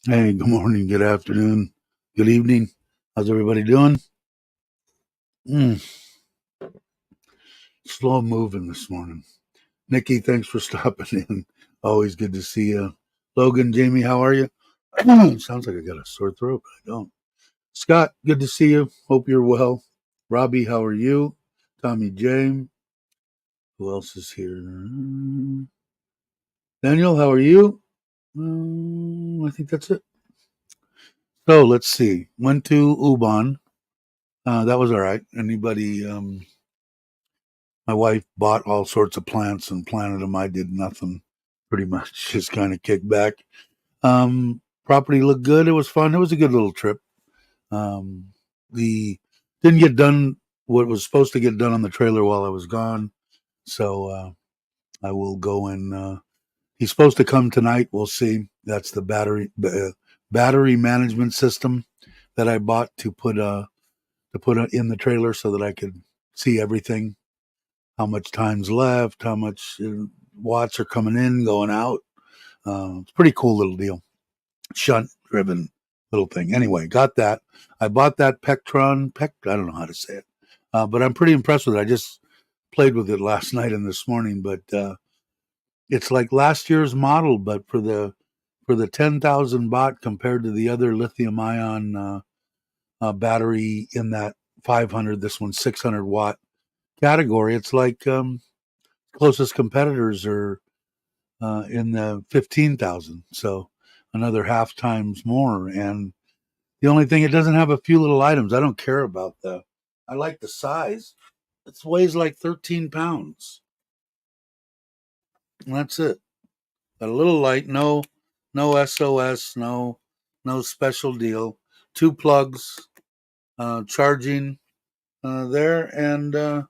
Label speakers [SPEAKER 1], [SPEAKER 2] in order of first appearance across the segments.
[SPEAKER 1] Hey, good morning, good afternoon, good evening. How's everybody doing? Slow moving this morning. Nikki, thanks for stopping in. Always good to see you. Logan, Jamie, how are you? Sounds like I got a sore throat, but I don't. Scott, good to see you. Hope you're well. Robbie, how are you? Tommy James. Who else is here? Daniel, how are you? I think that's it. So let's see. Went to Ubon. That was all right. Anybody? My wife bought all sorts of plants and planted them. I did nothing, pretty much. Just kind of kicked back. Property looked good. It was fun. It was a good little trip. The didn't get done what was supposed to get done on the trailer while I was gone. So I will go and he's supposed to come tonight. We'll see. That's the battery management system that I bought to put in the trailer so that I could see everything, how much time's left, how much watts are coming in, going out. It's a pretty cool little deal. Shunt driven little thing. Anyway, got that. I bought that I don't know how to say it, but I'm pretty impressed with it. I just played with it last night and this morning, but it's like last year's model, but for the 10,000 baht compared to the other lithium ion battery in that 500, this one's 600 watt category. It's like closest competitors are in the 15,000, so another half times more. And the only thing, it doesn't have a few little items. I don't care about I like the size. It weighs like 13 pounds. And that's it. Got a little light, no SOS, no special deal. 2 plugs, charging there, and a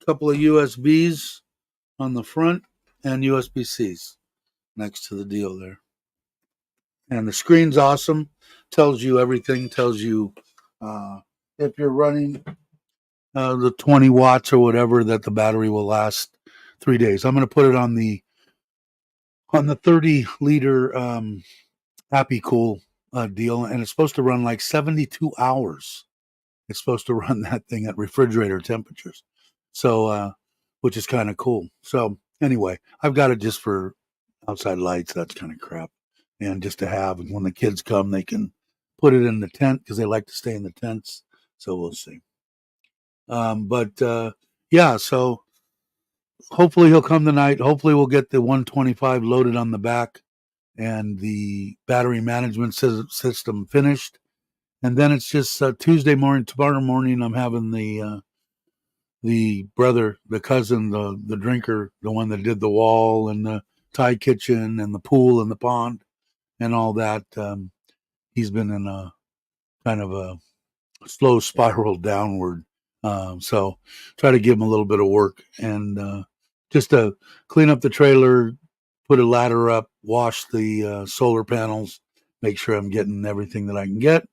[SPEAKER 1] couple of USBs on the front and USB-Cs next to the deal there. And the screen's awesome. Tells you everything. Tells you if you're running the 20 watts or whatever, that the battery will last 3 days. I'm going to put it on the 30-liter Happy Cool deal, and it's supposed to run like 72 hours. It's supposed to run that thing at refrigerator temperatures. So, which is kind of cool. So anyway, I've got it just for outside lights. That's kind of crap. And just to have, and when the kids come, they can put it in the tent because they like to stay in the tents. So we'll see. Yeah, so hopefully he'll come tonight. Hopefully we'll get the 125 loaded on the back and the battery management system finished. And then it's just Tuesday morning, tomorrow morning, I'm having the brother, the cousin, the drinker, the one that did the wall and the Thai kitchen and the pool and the pond and all that. He's been in a kind of a slow spiral downward. So try to give him a little bit of work and just to clean up the trailer, put a ladder up, wash the solar panels, make sure I'm getting everything that I can get.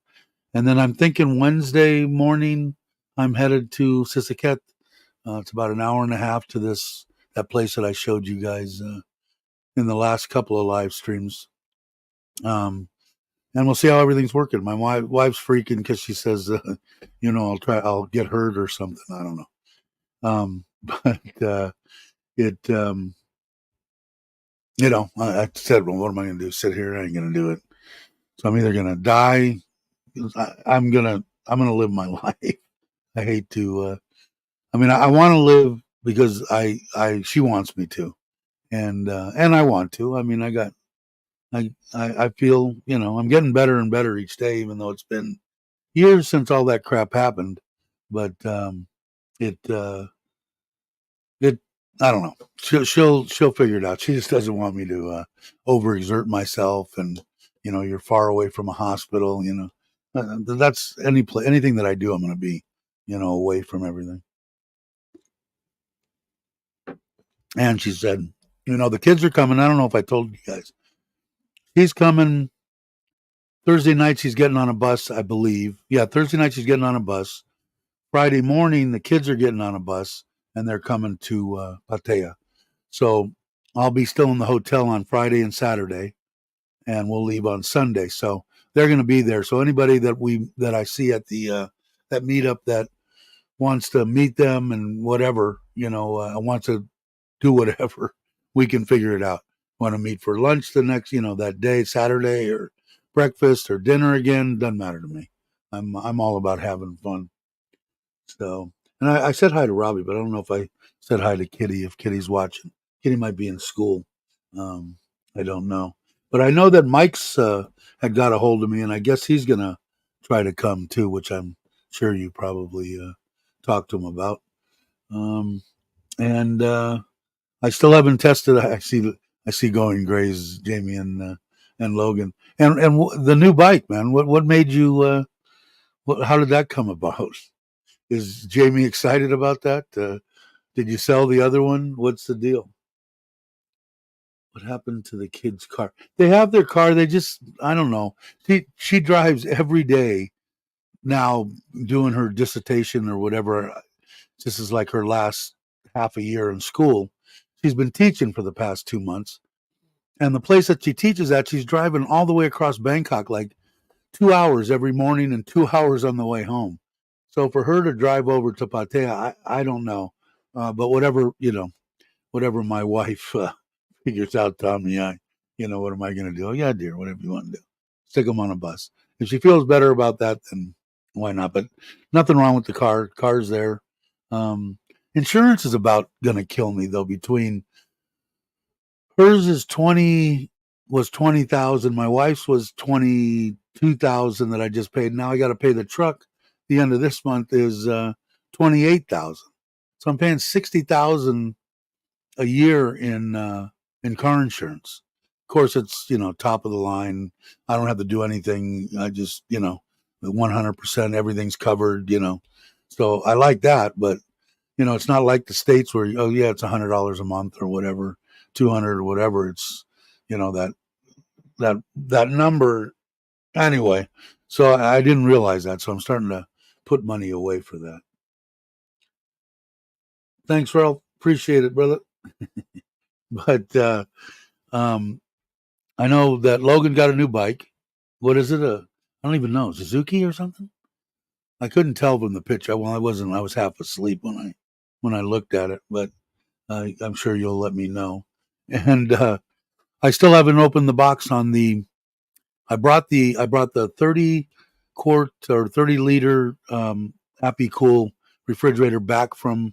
[SPEAKER 1] And then I'm thinking Wednesday morning, I'm headed to Sisaket. It's about an hour and a half to that place that I showed you guys in the last couple of live streams. and we'll see how everything's working. My wife's freaking because she says, I'll get hurt or something. I don't know. But it, I said, well, what am I going to do? Sit here? I ain't going to do it. So I'm either going to die. I'm going to live my life. I hate to, I want to live because she wants me to. And I want to. I feel, I'm getting better and better each day, even though it's been years since all that crap happened. But it it I don't know. She'll figure it out. She just doesn't want me to overexert myself, and you're far away from a hospital. That's anything that I do, I'm going to be away from everything. And she said, the kids are coming. I don't know if I told you guys. She's coming Thursday night. She's getting on a bus, I believe. Yeah, Thursday night she's getting on a bus. Friday morning, the kids are getting on a bus, and they're coming to Pattaya. So I'll be still in the hotel on Friday and Saturday, and we'll leave on Sunday. So they're going to be there. So anybody that I see at the that meetup that wants to meet them and whatever, wants to do whatever, we can figure it out. Want to meet for lunch the next, that day, Saturday, or breakfast or dinner again, doesn't matter to me. I'm all about having fun. So, and I said hi to Robbie, but I don't know if I said hi to Kitty, if Kitty's watching. Kitty might be in school. I don't know. But I know that Mike's had got a hold of me, and I guess he's going to try to come too, which I'm sure you probably talked to him about. And I still haven't tested. I see Going Grays, Jamie and Logan, and the new bike, man. What made you? How did that come about? Is Jamie excited about that? Did you sell the other one? What's the deal? What happened to the kid's car? They have their car. They just, I don't know. She drives every day now, doing her dissertation or whatever. This is like her last half a year in school. She's been teaching for the past 2 months. And the place that she teaches at, she's driving all the way across Bangkok, like 2 hours every morning and 2 hours on the way home. So for her to drive over to Pattaya, I don't know. But whatever my wife figures out, Tommy, what am I going to do? Oh, yeah, dear, whatever you want to do. Stick them on a bus. If she feels better about that, then why not? But nothing wrong with the car. Car's there. Insurance is about going to kill me, though, between hers was 20,000. My wife's was 22,000 that I just paid. Now I got to pay the truck. The end of this month is 28,000. So I'm paying 60,000 a year in car insurance. Of course, it's top of the line. I don't have to do anything. I just 100% everything's covered. So I like that, but it's not like the States where it's $100 a month or whatever, 200 or whatever. It's that number anyway. So I didn't realize that. So I'm starting to put money away for that. Thanks, Ralph. Appreciate it, brother. But I know that Logan got a new bike. What is it? I don't even know. Suzuki or something? I couldn't tell from the picture. Well, I wasn't. I was half asleep when I looked at it. But I'm sure you'll let me know. And I still haven't opened the box on the. I brought the 30-quart or 30-liter Happy Cool refrigerator back from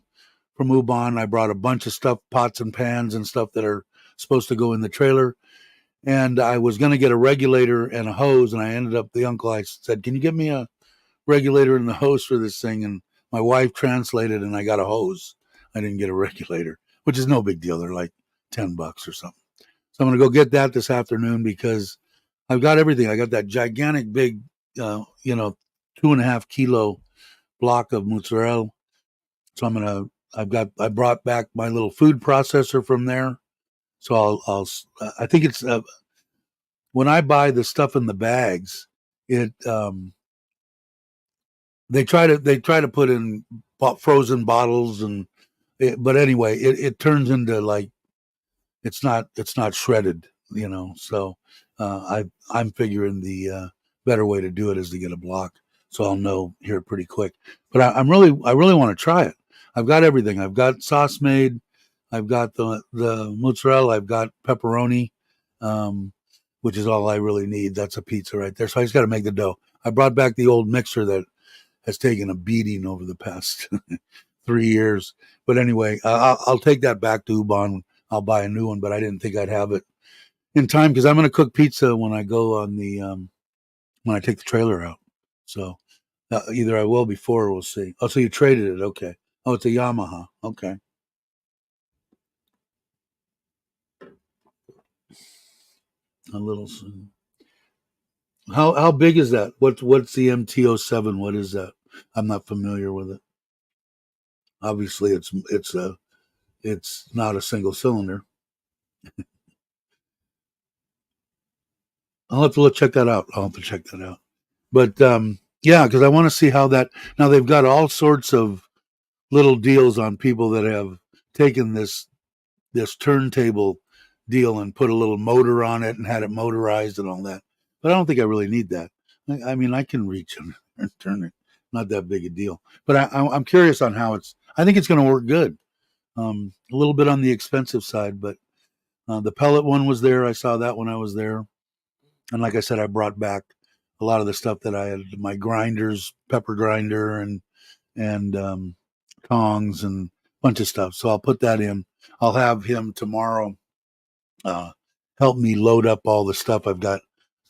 [SPEAKER 1] Ubon. I brought a bunch of stuff, pots and pans and stuff that are supposed to go in the trailer. And I was going to get a regulator and a hose, and I ended up, the uncle, I said, can you give me a regulator and the hose for this thing? And my wife translated, and I got a hose. I didn't get a regulator, which is no big deal. They're like $10 or something. So I'm going to go get that this afternoon because I've got everything. I got that gigantic big, 2.5 kilo block of mozzarella. So I brought back my little food processor from there. So I think it's, when I buy the stuff in the bags, they try to put in frozen bottles but anyway, it turns into like, it's not shredded, So I'm figuring the better way to do it is to get a block, so I'll know here pretty quick. But I really want to try it. I've got everything. I've got sauce made. I've got the mozzarella. I've got pepperoni, um, which is all I really need. That's a pizza right there. So I just got to make the dough. I brought back the old mixer that has taken a beating over the past 3 years. But anyway, I'll take that back to Ubon. I'll buy a new one, but I didn't think I'd have it in time because I'm going to cook pizza when I go on the when I take the trailer out. So either I will before or we'll see. Oh, so you traded it? Okay. Oh, it's a Yamaha. Okay. A little. How big is that? What's the MT-07? What is that? I'm not familiar with it. Obviously, it's not a single cylinder. I'll have to check that out. I'll have to check that out. But yeah, because I want to see how that. Now they've got all sorts of little deals on people that have taken this turntable deal and put a little motor on it and had it motorized and all that. But I don't think I really need that. I mean, I can reach and turn it. Not that big a deal. But I'm curious on how it's. I think it's going to work good. A little bit on the expensive side, but the pellet one was there. I saw that when I was there. And like I said, I brought back a lot of the stuff that I had, my grinders, pepper grinder, and tongs and a bunch of stuff. So I'll put that in. I'll have him tomorrow help me load up all the stuff. I've got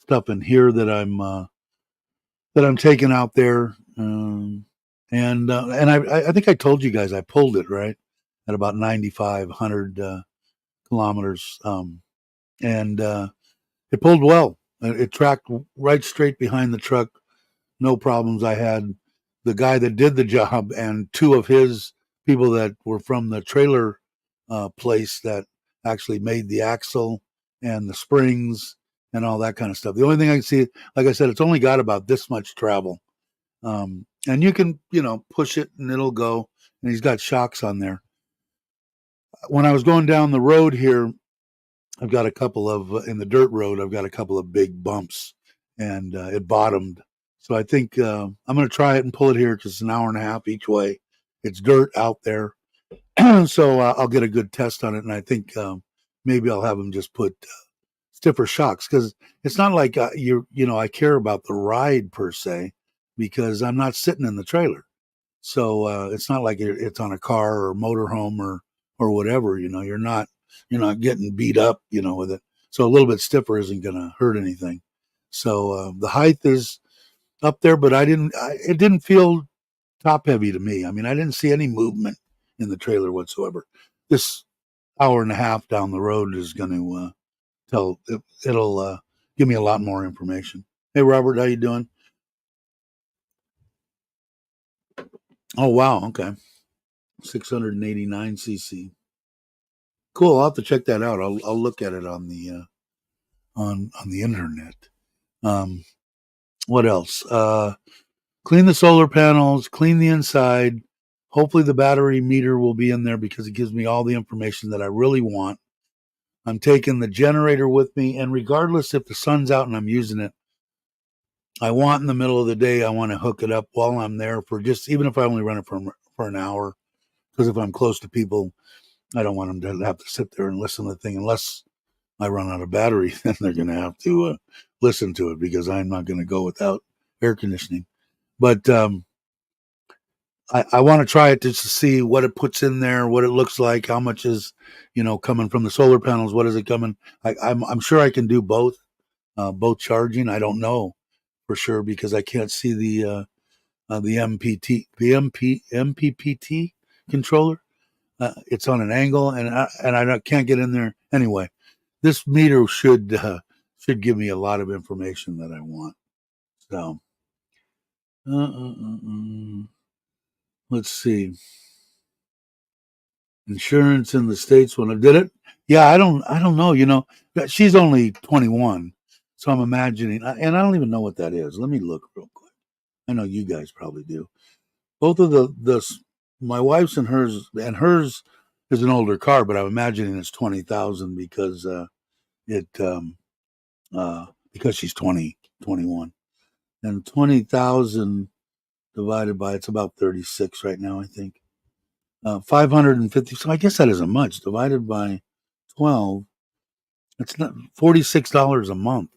[SPEAKER 1] stuff in here that I'm taking out there, and I think I told you guys I pulled it right at about 9,500 kilometers, and it pulled well. It tracked right straight behind the truck, no problems. I had the guy that did the job and two of his people that were from the trailer place that actually made the axle and the springs and all that kind of stuff. The only thing I can see, like I said, it's only got about this much travel. And you can, push it and it'll go. And he's got shocks on there. When I was going down the road here, I've got a couple of, in the dirt road, I've got a couple of big bumps and it bottomed. So I think I'm going to try it and pull it here because it's an hour and a half each way. It's dirt out there. So I'll get a good test on it. And I think maybe I'll have them just put stiffer shocks because it's not like I care about the ride per se because I'm not sitting in the trailer. So it's not like it's on a car or motorhome or whatever. You're not getting beat up, with it. So a little bit stiffer isn't going to hurt anything. So the height is up there, but it didn't feel top heavy to me. I mean, I didn't see any movement in the trailer whatsoever. This hour and a half down the road is going to it'll give me a lot more information. Hey, Robert, how you doing? Oh, wow. Okay. 689 cc. Cool. I'll have to check that out. I'll look at it on the on the internet. Um, what else? Clean the solar panels, clean the inside. Hopefully the battery meter will be in there because it gives me all the information that I really want. I'm taking the generator with me, and regardless if the sun's out and I'm using it, I want in the middle of the day, I want to hook it up while I'm there for just, even if I only run it for an hour, because if I'm close to people, I don't want them to have to sit there and listen to the thing unless I run out of battery. Then they're going to have to listen to it because I'm not going to go without air conditioning. But I want to try it just to see what it puts in there, what it looks like, how much is, coming from the solar panels. What is it coming? I'm sure I can do both charging. I don't know for sure because I can't see the MPPT controller. It's on an angle, and I can't get in there anyway. This meter should give me a lot of information that I want. So, let's see. Insurance in the States when I did it. Yeah, I don't know. She's only 21, so I'm imagining, and I don't even know what that is. Let me look real quick. I know you guys probably do. Both of my wife's and hers is an older car, but I'm imagining it's 20,000 because it because she's 20, 21. And 20,000 divided by, it's about 36 right now, I think. 550. So I guess that isn't much. Divided by 12, it's not $46 a month.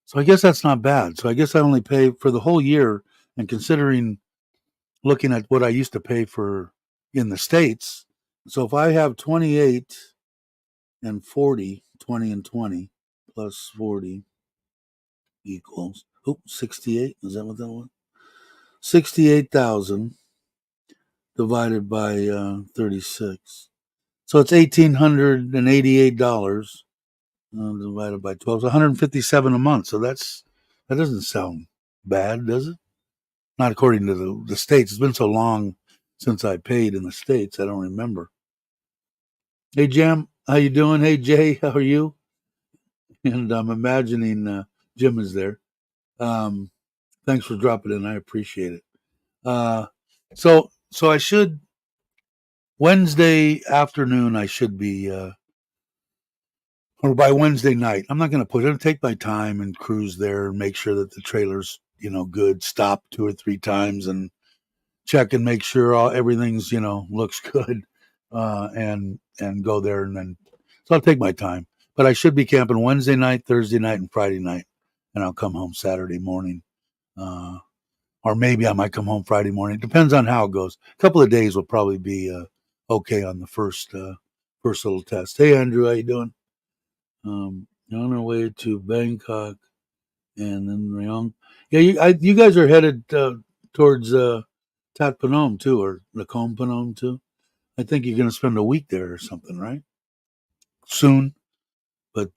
[SPEAKER 1] So I guess that's not bad. So I guess I only pay for the whole year. And considering looking at what I used to pay for in the States, so if I have 28 and 40, 20 and 20 plus 40 equals, 68. Is that what that was? 68,000 divided by 36. So it's $1,888 divided by 12. So 157 a month. So that doesn't sound bad, does it? Not according to the States. It's been so long since I paid in the States, I don't remember. Hey, Jam, how you doing? Hey, Jay, how are you? And I'm imagining Jim is there. Thanks for dropping in. I appreciate it. So I should Wednesday afternoon. I should be, or by Wednesday night. I'm not going to push. I'm going to take my time and cruise there and make sure that the trailer's good. Stop 2 or 3 times and check and make sure everything's looks good, and go there and then. So I'll take my time. But I should be camping Wednesday night, Thursday night, and Friday night, and I'll come home Saturday morning. Or maybe I might come home Friday morning. It depends on how it goes. A couple of days will probably be okay on the first little test. Hey, Andrew, how you doing? On our way to Bangkok and then Rayong. Yeah, you guys are headed towards Tat Phnom too, or Nakhon Phanom too. I think you're going to spend a week there or something, right? Soon, but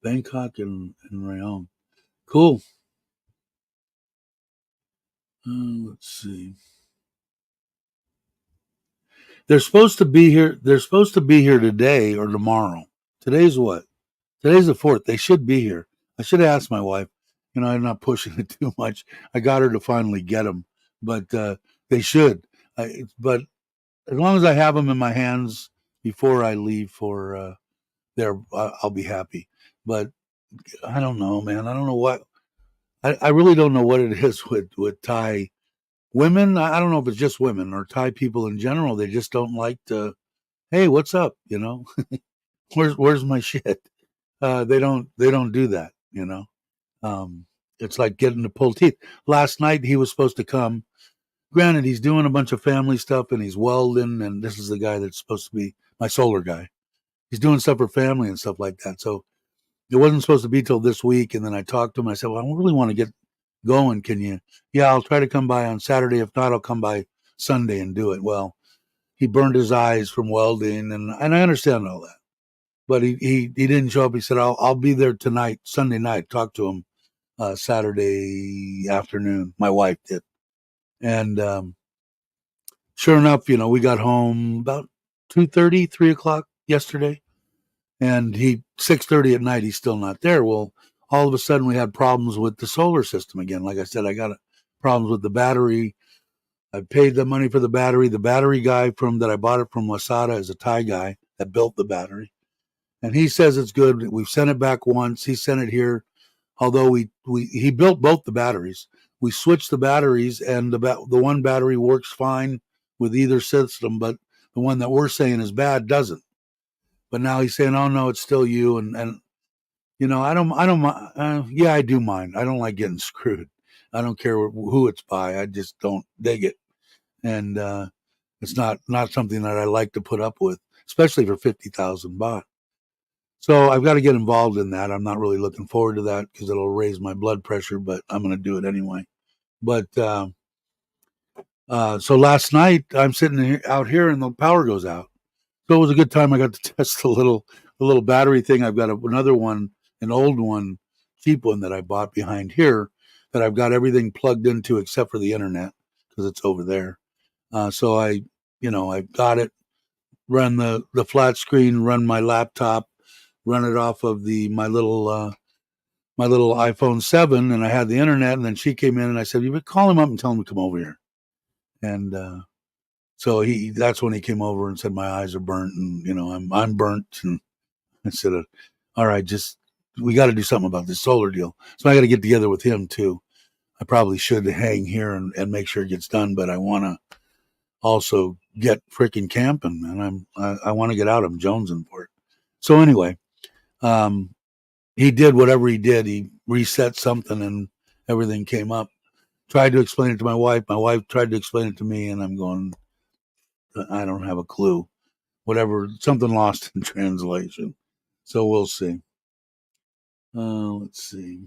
[SPEAKER 1] Bangkok and Rayong. Cool. Let's see. They're supposed to be here. They're supposed to be here today or tomorrow. Today's what? Today's the 4th. They should be here. I should have asked my wife. I'm not pushing it too much. I got her to finally get them, but they should. But as long as I have them in my hands before I leave for there, I'll be happy. But I don't know, man. I don't know what. I really don't know what it is with Thai women. I don't know if it's just women or Thai people in general. They just don't like to. Hey, what's up? Where's my shit? They don't do that. It's like getting to pull teeth. Last night he was supposed to come. Granted, he's doing a bunch of family stuff and he's welding, and this is the guy that's supposed to be my solar guy. He's doing stuff for family and stuff like that. So it wasn't supposed to be till this week. And then I talked to him. I said, well, I really want to get going. Can you? Yeah, I'll try to come by on Saturday. If not, I'll come by Sunday and do it. Well, he burned his eyes from welding, and I understand all that. But he didn't show up. He said, I'll be there tonight, Sunday night. Talk to him Saturday afternoon. My wife did. And sure enough, we got home about 2:30, 3:00 yesterday. And 6:30 at night, he's still not there. Well, all of a sudden we had problems with the solar system again. Like I said, I got problems with the battery. I paid the money for the battery. The battery guy that I bought it from Wasada is a Thai guy that built the battery. And he says it's good. We've sent it back once. He sent it here. Although he built both the batteries. We switched the batteries, and the one battery works fine with either system, but the one that we're saying is bad doesn't. But now he's saying, "Oh no, it's still you." And I don't. Yeah, I do mind. I don't like getting screwed. I don't care who it's by. I just don't dig it, and it's not something that I like to put up with, especially for 50,000 baht. So I've got to get involved in that. I'm not really looking forward to that because it'll raise my blood pressure, but I'm going to do it anyway. But so last night I'm sitting out here and the power goes out. So it was a good time. I got to test the little battery thing. I've got another one, an old one, cheap one that I bought behind here that I've got everything plugged into except for the internet because it's over there. So I got it, run the flat screen, run my laptop, run it off of my little iPhone 7, and I had the internet. And then she came in, and I said, "You call him up and tell him to come over here." And so that's when he came over and said, "My eyes are burnt, and I'm burnt." And I said, "All right, just we got to do something about this solar deal. So I got to get together with him too. I probably should hang here and make sure it gets done, but I want to also get freaking camping, and I want to get out. I'm jonesing for it. So anyway, um, he did whatever he did. He reset something, and everything came up. Tried to explain it to my wife. My wife tried to explain it to me, and I'm going, I don't have a clue. Whatever, something lost in translation. So we'll see. Let's see.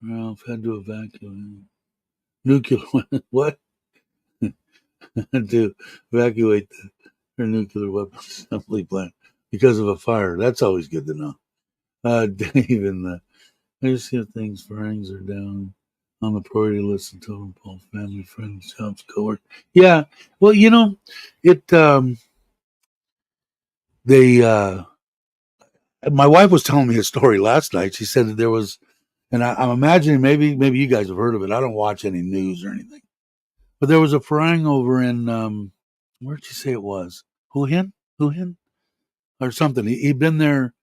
[SPEAKER 1] Ralph had to evacuate. Nuclear. What? To evacuate her nuclear weapons assembly plant because of a fire. That's always good to know. Dave and I just see things. Farangs are down on the priority list and totem pole. Family, friends, jobs, coworkers. Yeah. Well, it. They. My wife was telling me a story last night. She said that there was, and I'm imagining maybe you guys have heard of it. I don't watch any news or anything, but there was a farang over in where'd she say it was? Huhin, Huhin, or something. He'd been there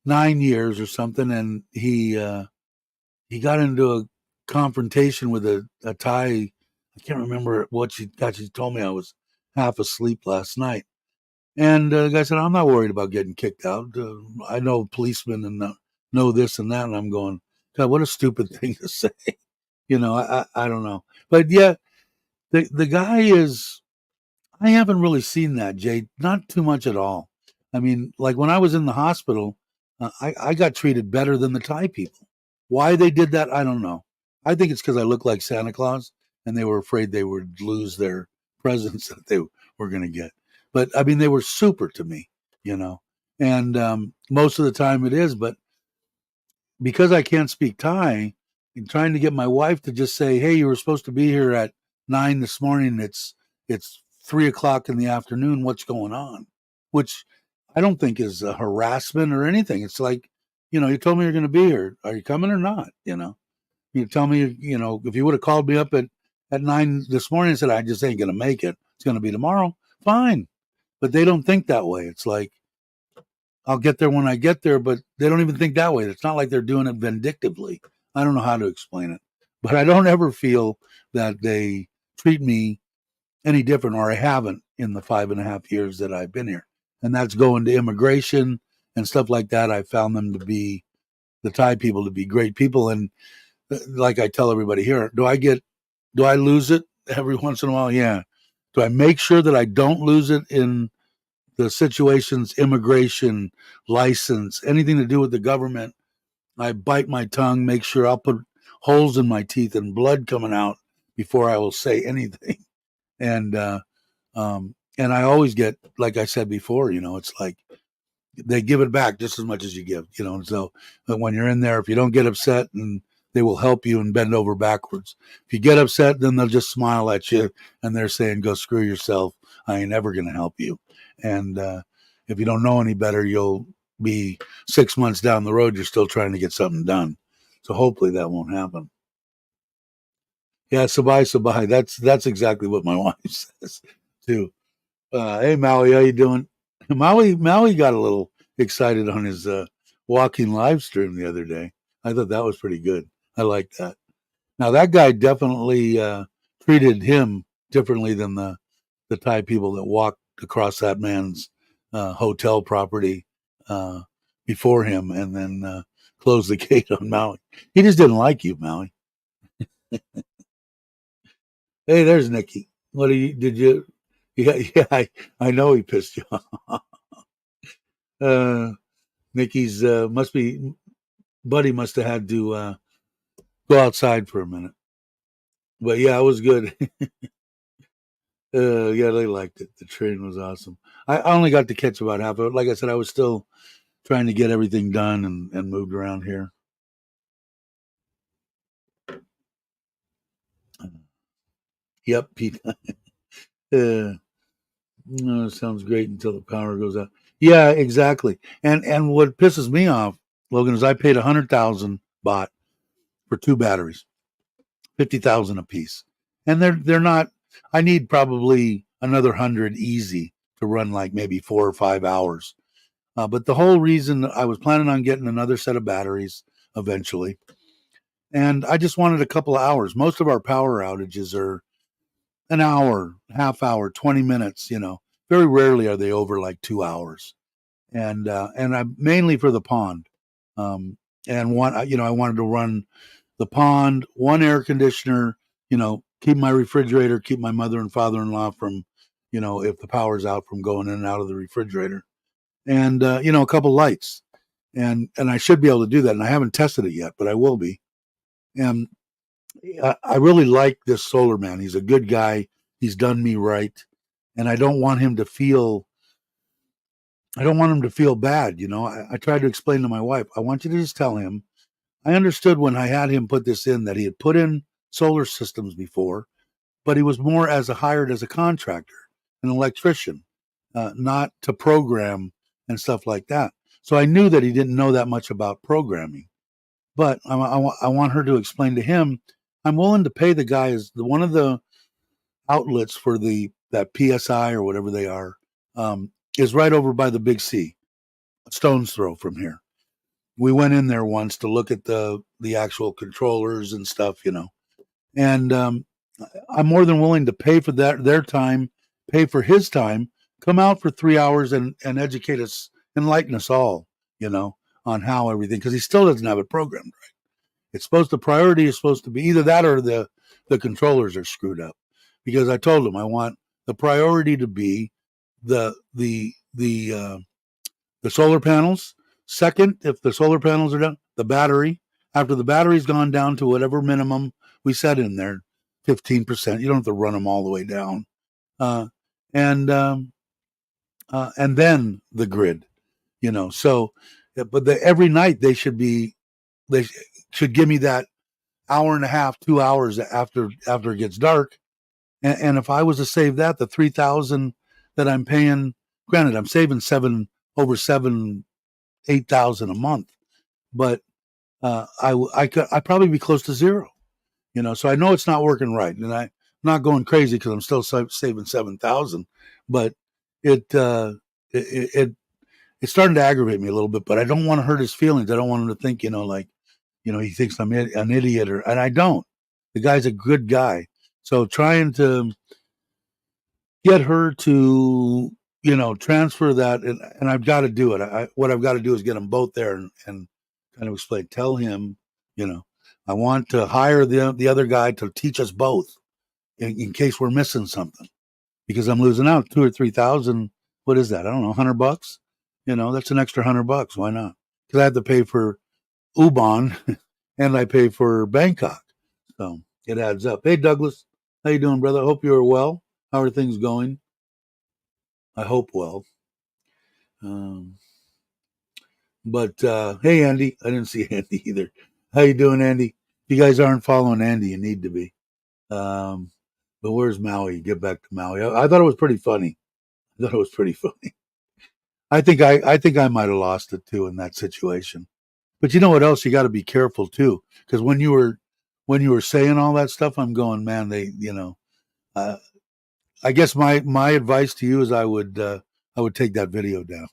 [SPEAKER 1] 9 years or something, and he got into a confrontation with a Thai. I can't remember what she got. She told me I was half asleep last night. And the guy said, I'm not worried about getting kicked out. I know policemen and know this and that. And I'm going, God, what a stupid thing to say. I don't know. But yeah, the guy is, I haven't really seen that, Jay. Not too much at all. I mean, like when I was in the hospital, I got treated better than the Thai people. Why they did that, I don't know. I think it's because I look like Santa Claus and they were afraid they would lose their presents that they were going to get. But I mean, they were super to me, you know. And most of the time it is, but because I can't speak Thai, I'm trying to get my wife to just say, "Hey, you were supposed to be here at 9 this morning. It's 3 o'clock in the afternoon. What's going on?" Which I don't think is a harassment or anything. It's like, you told me you're going to be here. Are you coming or not? You tell me, if you would have called me up at 9 this morning and said, I just ain't going to make it. It's going to be tomorrow. Fine. But they don't think that way. It's like, I'll get there when I get there, but they don't even think that way. It's not like they're doing it vindictively. I don't know how to explain it, but I don't ever feel that they treat me any different, or I haven't in the 5.5 years that I've been here. And that's going to immigration and stuff like that. I found them to be, the Thai people, to be great people. And like I tell everybody here, do I lose it every once in a while? Yeah. Do I make sure that I don't lose it in the situations, immigration, license, anything to do with the government? I bite my tongue, make sure I'll put holes in my teeth and blood coming out before I will say anything. And and I always get, like I said before, it's like they give it back just as much as you give, And so, but when you're in there, if you don't get upset, and they will help you and bend over backwards. If you get upset, then they'll just smile at you and they're saying, "Go screw yourself. I ain't ever going to help you." And if you don't know any better, you'll be 6 months down the road. You're still trying to get something done. So hopefully that won't happen. Yeah, sabai sabai. That's exactly what my wife says too. Hey Maui, how you doing? Maui got a little excited on his walking live stream the other day. I thought that was pretty good. I like that. Now that guy definitely treated him differently than the Thai people that walked across that man's hotel property uh, before him, and then closed the gate on Maui. He just didn't like you, Maui. Hey, there's Nikki. What do you? Did you? Yeah, yeah. I know he pissed you off. Uh, Nikki's must be Buddy must have had to go outside for a minute. But yeah, it was good. Yeah, they liked it. The train was awesome. I only got to catch about half of it. Like I said, I was still trying to get everything done and moved around here. Yep, Pete. No, sounds great until the power goes out. Yeah, exactly. And what pisses me off, Logan, is I paid 100,000 baht for two batteries, 50,000 a piece, and they're not. I need probably another 100 easy to run like maybe 4 or 5 hours. But the whole reason I was planning on getting another set of batteries eventually, and I just wanted a couple of hours. Most of our power outages are an hour, half hour, 20 minutes. Very rarely are they over like 2 hours. And I mainly for the pond. Um, and I wanted to run the pond, one air conditioner, keep my refrigerator, keep my mother and father-in-law from, if the power's out, from going in and out of the refrigerator, and a couple lights, and I should be able to do that. And I haven't tested it yet, but I will be. And I really like this solar man. He's a good guy. He's done me right, and I don't want him to feel. I don't want him to feel bad. I tried to explain to my wife. I want you to just tell him. I understood when I had him put this in that he had put in solar systems before, but he was more hired as a contractor, an electrician, not to program and stuff like that. So I knew that he didn't know that much about programming. But I want her to explain to him, I'm willing to pay the guy as one of the outlets for that PSI or whatever they are, is right over by the Big C, a stone's throw from here. We went in there once to look at the actual controllers and stuff, and I'm more than willing to pay for their time, pay for his time, come out for 3 hours and educate us, enlighten us all, on how everything, because he still doesn't have it programmed right. The priority is supposed to be either that or the controllers are screwed up, because I told him I want the priority to be the solar panels. Second, if the solar panels are done, the battery. After the battery's gone down to whatever minimum we set in there, 15%. You don't have to run them all the way down. Uh, and then the grid, So, but every night they should give me that hour and a half, 2 hours after it gets dark. And if I was to save that, the 3,000 that I'm paying, granted, I'm saving over 8,000 a month, but I'd probably be close to zero, So I know it's not working right, and I'm not going crazy because I'm still saving 7,000, but it's starting to aggravate me a little bit. But I don't want to hurt his feelings. I don't want him to think, he thinks I'm an idiot, and I don't. The guy's a good guy, so trying to get her to transfer that, and I've got to do it. What I've got to do is get them both there and kind of explain, tell him, I want to hire the other guy to teach us both in case we're missing something, because I'm losing out 2 or 3,000. What is that? I don't know, $100. That's an extra $100. Why not? Because I have to pay for Ubon and I pay for Bangkok, so it adds up. Hey, Douglas, how you doing, brother? I hope you're well. How are things going? I hope well. But hey, Andy, I didn't see Andy either. How you doing, Andy? If you guys aren't following Andy, you need to be. But where's Maui? Get back to Maui. I thought it was pretty funny. I think I might have lost it too in that situation. But you know what else? You got to be careful too, because when you were saying all that stuff, I'm going, man. I guess my advice to you is I would take that video down.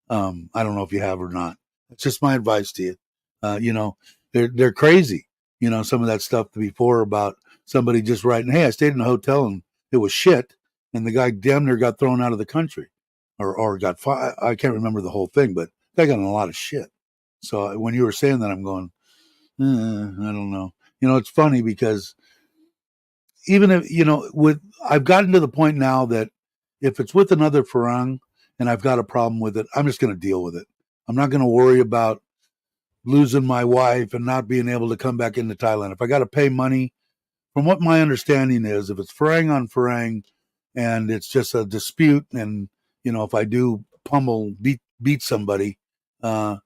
[SPEAKER 1] I don't know if you have or not. It's just my advice to you. They're crazy. Some of that stuff before about somebody just writing, "Hey, I stayed in a hotel and it was shit," and the guy damn near got thrown out of the country, or got fired. I can't remember the whole thing, but they got in a lot of shit. So when you were saying that, I'm going, I don't know. It's funny because even if I've gotten to the point now that if it's with another Farang and I've got a problem with it, I'm just going to deal with it. I'm not going to worry about losing my wife and not being able to come back into Thailand. If I got to pay money, from what my understanding is, if it's Farang on Farang and it's just a dispute, and if I do beat somebody, more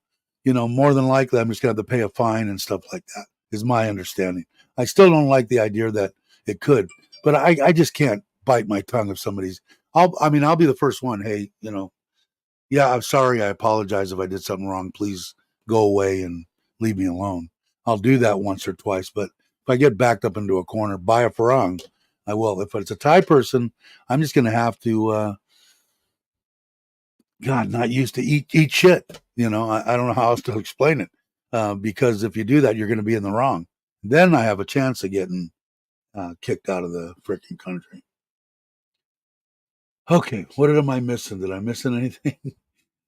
[SPEAKER 1] than likely I'm just going to have to pay a fine and stuff like that. Is my understanding. I still don't like the idea that it could, but I just can't bite my tongue if somebody's. I'll be the first one. Hey, yeah, I'm sorry. I apologize if I did something wrong. Please go away and leave me alone. I'll do that once or twice, but if I get backed up into a corner by a Farang, I will. If it's a Thai person, I'm just going to have to God, not used to eat shit. I don't know how else to explain it. Because if you do that, you're going to be in the wrong. Then I have a chance of getting kicked out of the freaking country. Okay, what am I missing? Did I miss anything?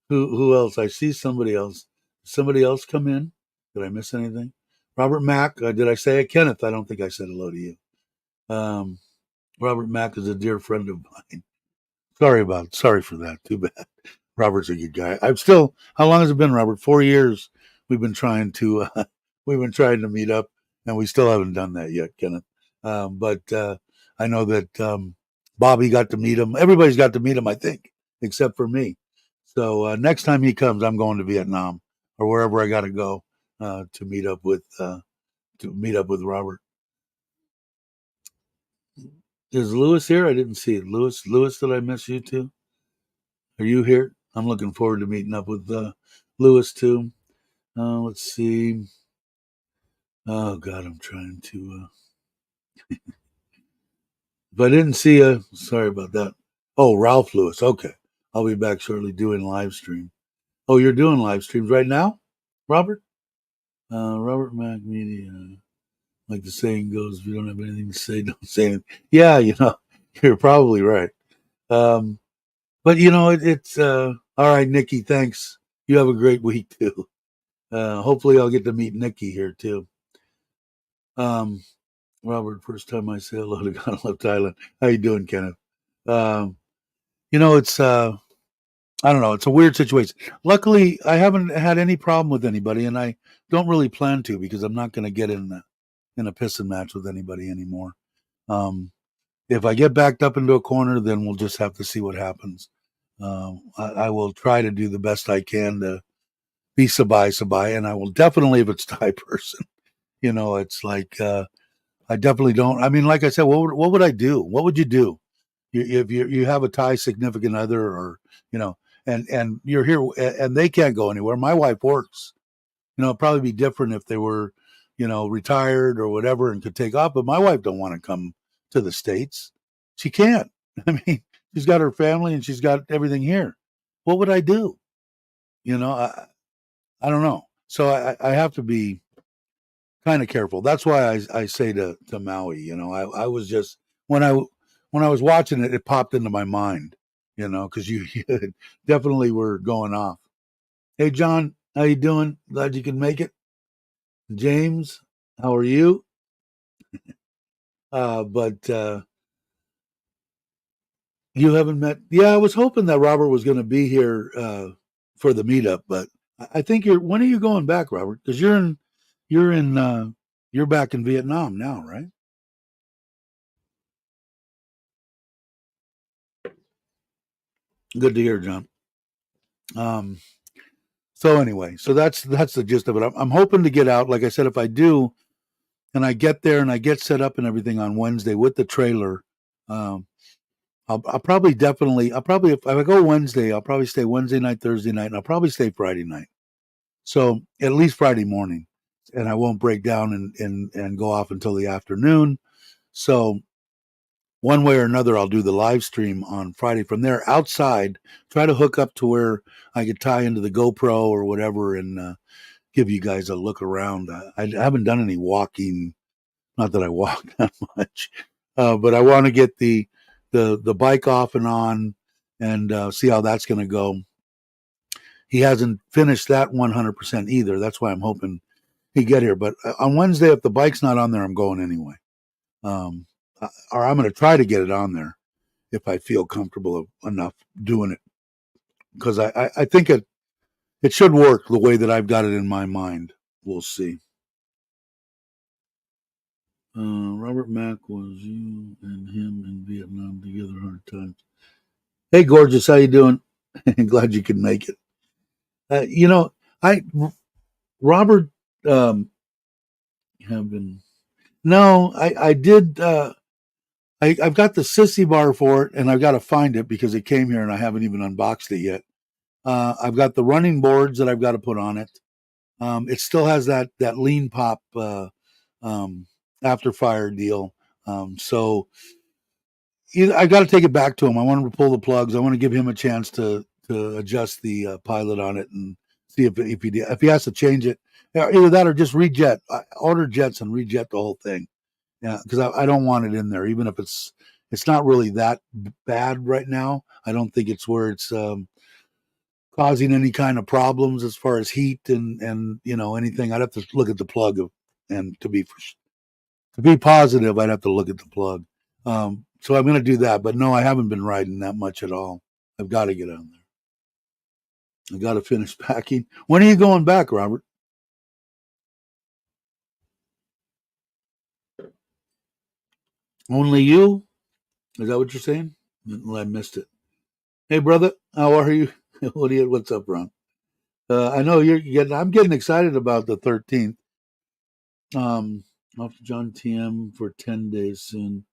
[SPEAKER 1] Who else? I see somebody else. Somebody else come in? Did I miss anything? Robert Mack. Did I say it? Kenneth, I don't think I said hello to you. Um, Robert Mack is a dear friend of mine. Sorry for that. Too bad. Robert's a good guy. I'm still. How long has it been, Robert? 4 years. We've been trying to. We've been trying to meet up, and we still haven't done that yet, Kenneth. But I know that Bobby got to meet him. Everybody's got to meet him, I think, except for me. So next time he comes, I'm going to Vietnam or wherever I got to go to meet up with Robert. Is Lewis here? I didn't see it. Lewis, did I miss you too? Are you here? I'm looking forward to meeting up with Lewis too. Let's see. Oh God, I'm trying to. If I didn't see you, sorry about that. Oh, Ralph Lewis. Okay, I'll be back shortly doing live stream. Oh, you're doing live streams right now, Robert? Robert Mac Media. Like the saying goes, if you don't have anything to say, don't say anything. Yeah, you're probably right. Um, but it's all right, Nikki. Thanks. You have a great week too. Hopefully, I'll get to meet Nikki here too. Um, Robert, first time I say hello to GottoLoveThailand. How you doing, Kenneth? Um, it's I don't know. It's a weird situation. Luckily, I haven't had any problem with anybody, and I don't really plan to because I'm not going to get in a pissing match with anybody anymore. If I get backed up into a corner, then we'll just have to see what happens. I will try to do the best I can to be sabai, and I will definitely, if it's Thai person, it's like I definitely don't. I mean, like I said, what would I do? What would you do if you have a Thai significant other, or you know, and you're here and they can't go anywhere? My wife works. It'd probably be different if they were, retired or whatever and could take off. But my wife don't want to come to the States. She can't. I mean, she's got her family and she's got everything here. What would I do? I don't know. So I have to be kind of careful. That's why I say to Maui, I was just when I was watching it, it popped into my mind, because you definitely were going off. Hey John, how you doing? Glad you can make it. James, how are you? But you haven't met. Yeah, I was hoping that Robert was going to be here for the meetup, but I think you're. When are you going back, Robert? Because you're in, you're back in Vietnam now, right? Good to hear, John. Um, so anyway, so that's the gist of it. I'm hoping to get out. Like I said, if I do, and I get there and I get set up and everything on Wednesday with the trailer, um, I'll probably definitely. I'll probably if I go Wednesday, I'll probably stay Wednesday night, Thursday night, and I'll probably stay Friday night. So at least Friday morning, and I won't break down and go off until the afternoon. So one way or another, I'll do the live stream on Friday from there outside. Try to hook up to where I could tie into the GoPro or whatever and give you guys a look around. I haven't done any walking. Not that I walk that much, but I want to get the bike off and on and see how that's going to go. He hasn't finished that 100% either. That's why I'm hoping he get here. But on Wednesday, if the bike's not on there, I'm going anyway. Um, or I'm going to try to get it on there if I feel comfortable enough doing it, because I think it should work the way that I've got it in my mind. We'll see. Robert Mack, was you and him in Vietnam together hard times? Hey, gorgeous, how you doing? Glad you could make it. I Robert have been. No, I did. I've got the sissy bar for it, and I've got to find it because it came here and I haven't even unboxed it yet. I've got the running boards that I've got to put on it. It still has that lean pop after fire deal. So I got to take it back to him. I want him to pull the plugs. I want to give him a chance to to adjust the pilot on it and see if he has to change it. Either that or just rejet, order jets and rejet the whole thing. Yeah, because I don't want it in there, even if it's not really that bad right now. I don't think it's where it's causing any kind of problems as far as heat and anything. I'd have to look at the plug and to be positive, I'd have to look at the plug. So I'm going to do that, but no, I haven't been riding that much at all. I've got to get on there. I got to finish packing. When are you going back, Robert? Only you? Is that what you're saying? Well, I missed it. Hey, brother, how are you? What's up, Ron? I know you're getting. I'm getting excited about the 13th. Off to John TM for 10 days soon.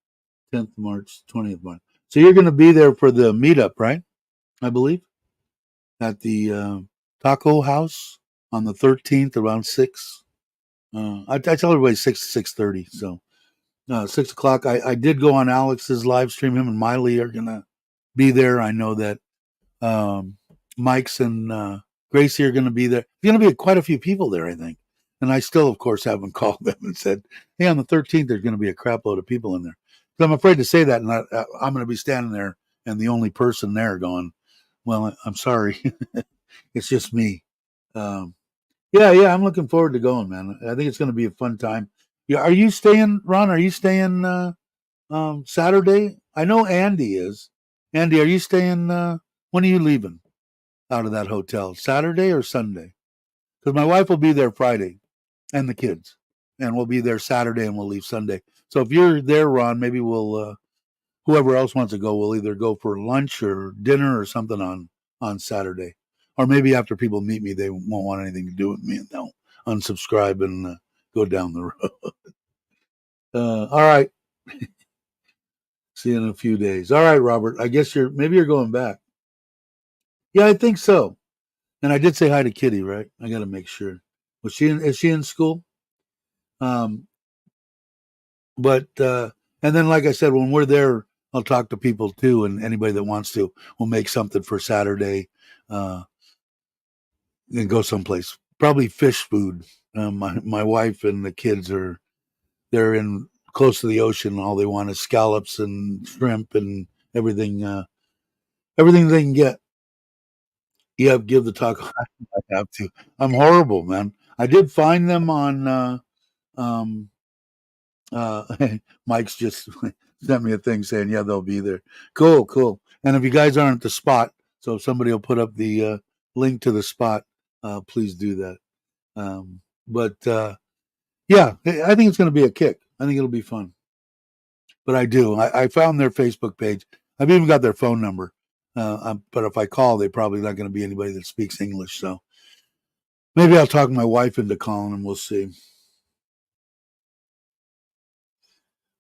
[SPEAKER 1] 10th March, 20th March. So you're going to be there for the meetup, right? I believe at the taco house on the 13th around 6. I tell everybody 6 to 6:30. So 6 o'clock. I did go on Alex's live stream. Him and Miley are going to be there. I know that Mike's and Gracie are going to be there. There's going to be quite a few people there, I think. And I still, of course, haven't called them and said, hey, on the 13th, there's going to be a crap load of people in there. So I'm afraid to say that, and I'm going to be standing there and the only person there going, well, I'm sorry. It's just me. Yeah, I'm looking forward to going, man. I think it's going to be a fun time. Yeah, are you staying, Ron? Are you staying Saturday? I know Andy is. Andy, are you staying? When are you leaving out of that hotel? Saturday or Sunday? Because my wife will be there Friday, and the kids, and we'll be there Saturday, and we'll leave Sunday. So if you're there, Ron, maybe we'll. Whoever else wants to go, we'll either go for lunch or dinner or something on Saturday, or maybe after people meet me, they won't want anything to do with me, and they'll unsubscribe and go down the road. All right. See you in a few days. All right, Robert. I guess maybe you're going back. Yeah, I think so. And I did say hi to Kitty, right? I got to make sure. Is she in school? Um, but and then, like I said, when we're there, I'll talk to people too, and anybody that wants to, we'll make something for Saturday, and go someplace. Probably fish food. My wife and the kids they're in close to the ocean. All they want is scallops and shrimp and everything. Everything they can get. Yeah, give the taco. I have to. I'm horrible, man. I did find them on. Um, Mike's just sent me a thing saying, "Yeah, they'll be there." Cool, cool. And if you guys aren't at the spot, so if somebody will put up the link to the spot, please do that. But yeah, I think it's going to be a kick. I think it'll be fun. But I do. I found their Facebook page. I've even got their phone number. But if I call, they're probably not going to be anybody that speaks English. So maybe I'll talk my wife into calling them. We'll see.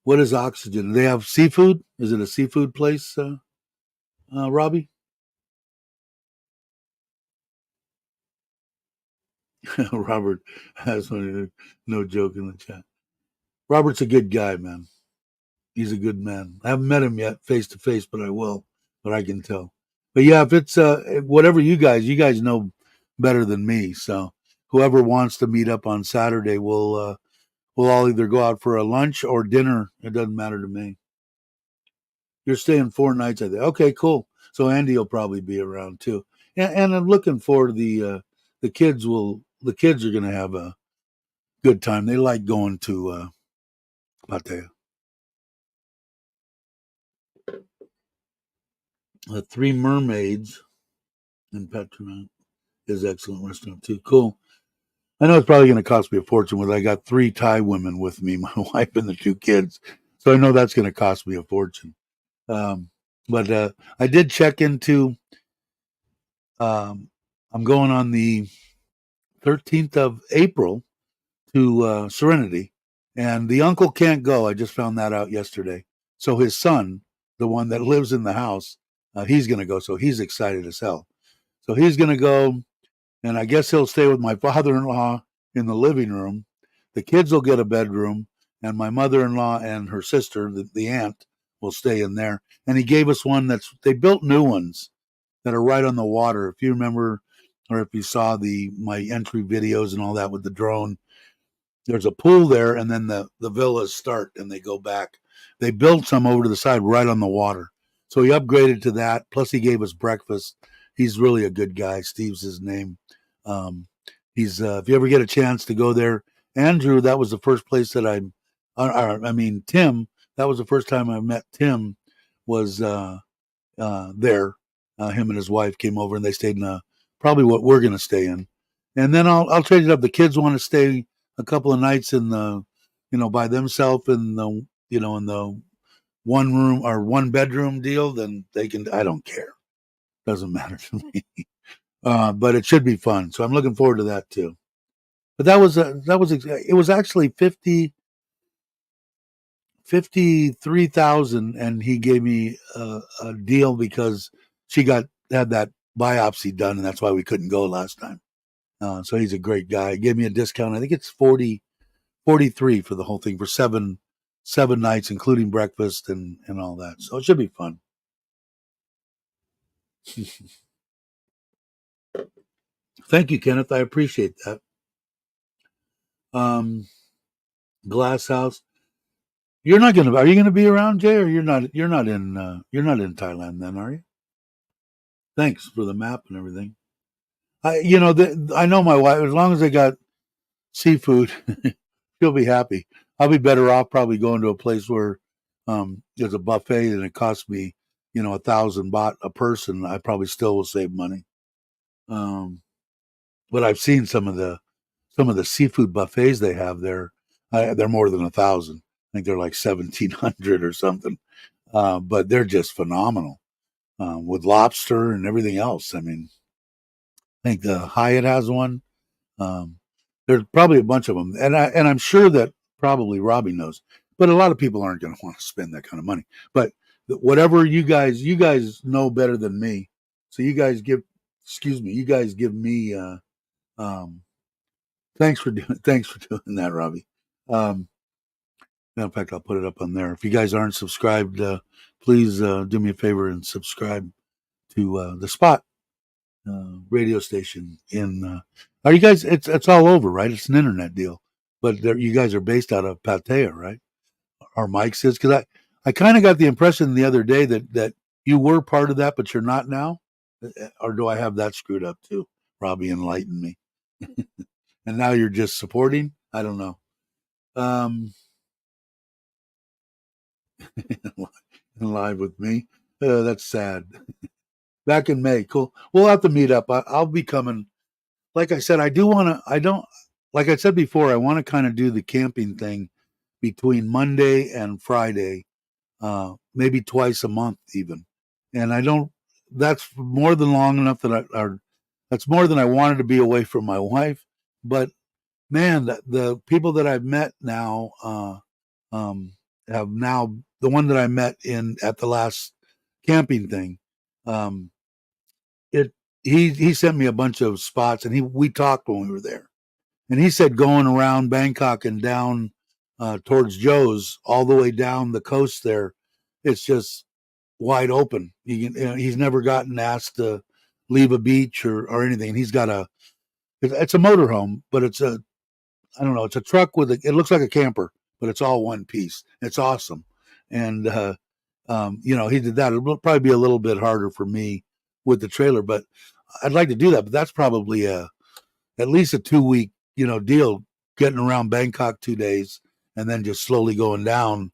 [SPEAKER 1] What is Oxygen? Do they have seafood? Is it a seafood place, Robbie? Robert has no joke in the chat. Robert's a good guy, man. He's a good man. I haven't met him yet face to face, but I will. But I can tell. But yeah, if it's whatever you guys know better than me. So whoever wants to meet up on Saturday, we'll all either go out for a lunch or dinner. It doesn't matter to me. You're staying 4 nights, I think. Okay, cool. So Andy will probably be around too. And I'm looking for the kids will the kids are going to have a good time. They like going to Pattaya. The Three Mermaids in Petronas is excellent restaurant too. Cool. I know it's probably going to cost me a fortune with I got 3 Thai women with me, my wife and the 2 kids. So I know that's going to cost me a fortune. But I did check into I'm going on the 13th of April to Serenity, and the uncle can't go. I just found that out yesterday. So his son, the one that lives in the house, he's going to go. So he's excited as hell. So he's going to go, and I guess he'll stay with my father-in-law in the living room. The kids will get a bedroom, and my mother-in-law and her sister, the aunt, will stay in there. And he gave us one they built new ones that are right on the water. If you remember, or if you saw my entry videos and all that with the drone, there's a pool there, and then the villas start and they go back. They built some over to the side right on the water. So he upgraded to that. Plus, he gave us breakfast. He's really a good guy. Steve's his name. Um, he's if you ever get a chance to go there, Andrew, that was the first place that I mean, Tim, that was the first time I met Tim. Was there? Him and his wife came over and they stayed in probably what we're going to stay in, and then I'll trade it up. The kids want to stay a couple of nights in the, by themselves in the, in the one room or one bedroom deal. Then they can. I don't care. Doesn't matter to me. But it should be fun. So I'm looking forward to that too. But it was actually 53,000, and he gave me a deal because she had that biopsy done, and that's why we couldn't go last time. So he's a great guy. He gave me a discount. I think it's 43 for the whole thing for seven nights, including breakfast and all that. So it should be fun. Thank you, Kenneth. I appreciate that. Glass House. Are you gonna be around, Jay, or you're not in Thailand then, are you? Thanks for the map and everything. I know my wife, as long as they got seafood, she'll be happy. I'll be better off probably going to a place where there's a buffet and it costs me, 1,000 baht a person. I probably still will save money. But I've seen some of the seafood buffets they have there. They're more than 1,000. I think they're like 1,700 or something. But they're just phenomenal with lobster and everything else. I mean, I think the Hyatt has one. There's probably a bunch of them, and I'm sure that probably Robbie knows. But a lot of people aren't going to want to spend that kind of money. But whatever you guys know better than me. So you guys give me. Thanks for doing that, Robbie. In fact, I'll put it up on there. If you guys aren't subscribed, please do me a favor and subscribe to the Spot radio station. Are you guys? It's all over, right? It's an internet deal, but you guys are based out of Pattaya, right? Or Mike says, because I kind of got the impression the other day that you were part of that, but you're not now. Or do I have that screwed up too? Robbie enlightened me. And now you're just supporting? I don't know. Live with me. That's sad. Back in May. Cool. We'll have to meet up. I'll be coming. Like I said, like I said before, I want to kind of do the camping thing between Monday and Friday, maybe twice a month even. And that's more than long enough that's more than I wanted to be away from my wife. But man, the people that I've met now, have now, the one that I met at the last camping thing, he sent me a bunch of spots, and we talked when we were there, and he said going around Bangkok and down towards Joe's, all the way down the coast there, it's just wide open. He's never gotten asked to leave a beach or anything. And it's a motorhome, but I don't know, it's a truck it looks like a camper, but it's all one piece. It's awesome. And he did that. It'll probably be a little bit harder for me with the trailer, but I'd like to do that. But that's probably at least a 2-week, deal, getting around Bangkok 2 days and then just slowly going down.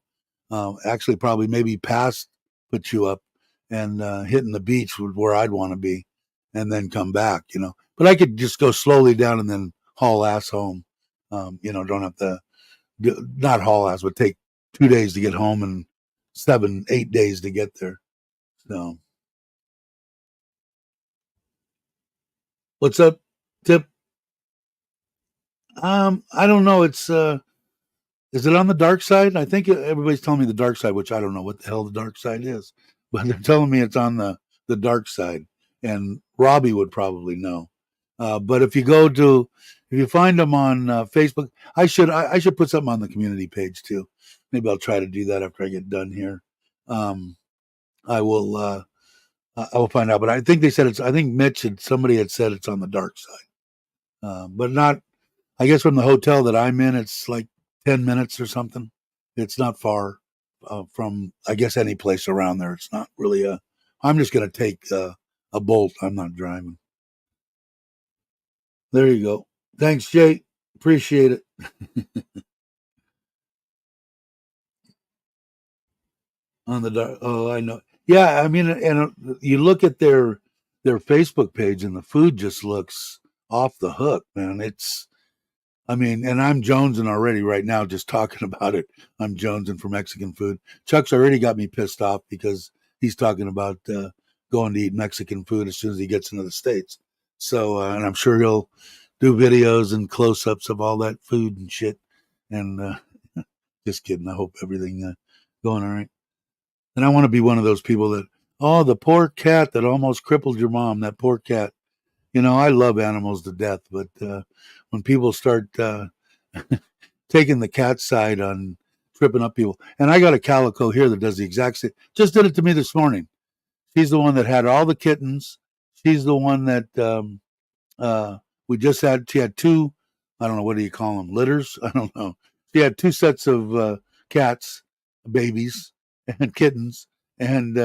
[SPEAKER 1] Actually, probably maybe past Put You Up and hitting the beach where I'd want to be, and then come back. But I could just go slowly down and then haul ass home. Don't have to not haul ass, but take 2 days to get home and 7-8 days to get there. So, what's up, Tip? I don't know. It's is it on the dark side? I think everybody's telling me the dark side, which I don't know what the hell the dark side is, but they're telling me it's on the dark side, and Robbie would probably know. But if you find them on Facebook, I should put something on the community page too. Maybe I'll try to do that after I get done here. I will. I will find out, but I think they said it's. I think somebody had said it's on the dark side, but not. I guess from the hotel that I'm in, it's like 10 minutes or something. It's not far from, I guess, any place around there. It's not really a. I'm just going to take a Bolt. I'm not driving. There you go. Thanks, Jay. Appreciate it. On the dark. Oh, I know. Yeah, I mean, and you look at their Facebook page, and the food just looks off the hook, man. It's. I mean, and I'm jonesing already right now just talking about it. I'm jonesing for Mexican food. Chuck's already got me pissed off because he's talking about going to eat Mexican food as soon as he gets into the States. So, and I'm sure he'll do videos and close ups of all that food and shit. And just kidding. I hope everything going all right. And I want to be one of those people that, oh, the poor cat that almost crippled your mom, that poor cat. You know, I love animals to death, but when people start taking the cat side on tripping up people, and I got a calico here that does the exact same, just did it to me this morning. She's the one that had all the kittens. She's the one that we just had. She had two, I don't know, what do you call them? Litters? I don't know. She had two sets of cats, babies, and kittens, and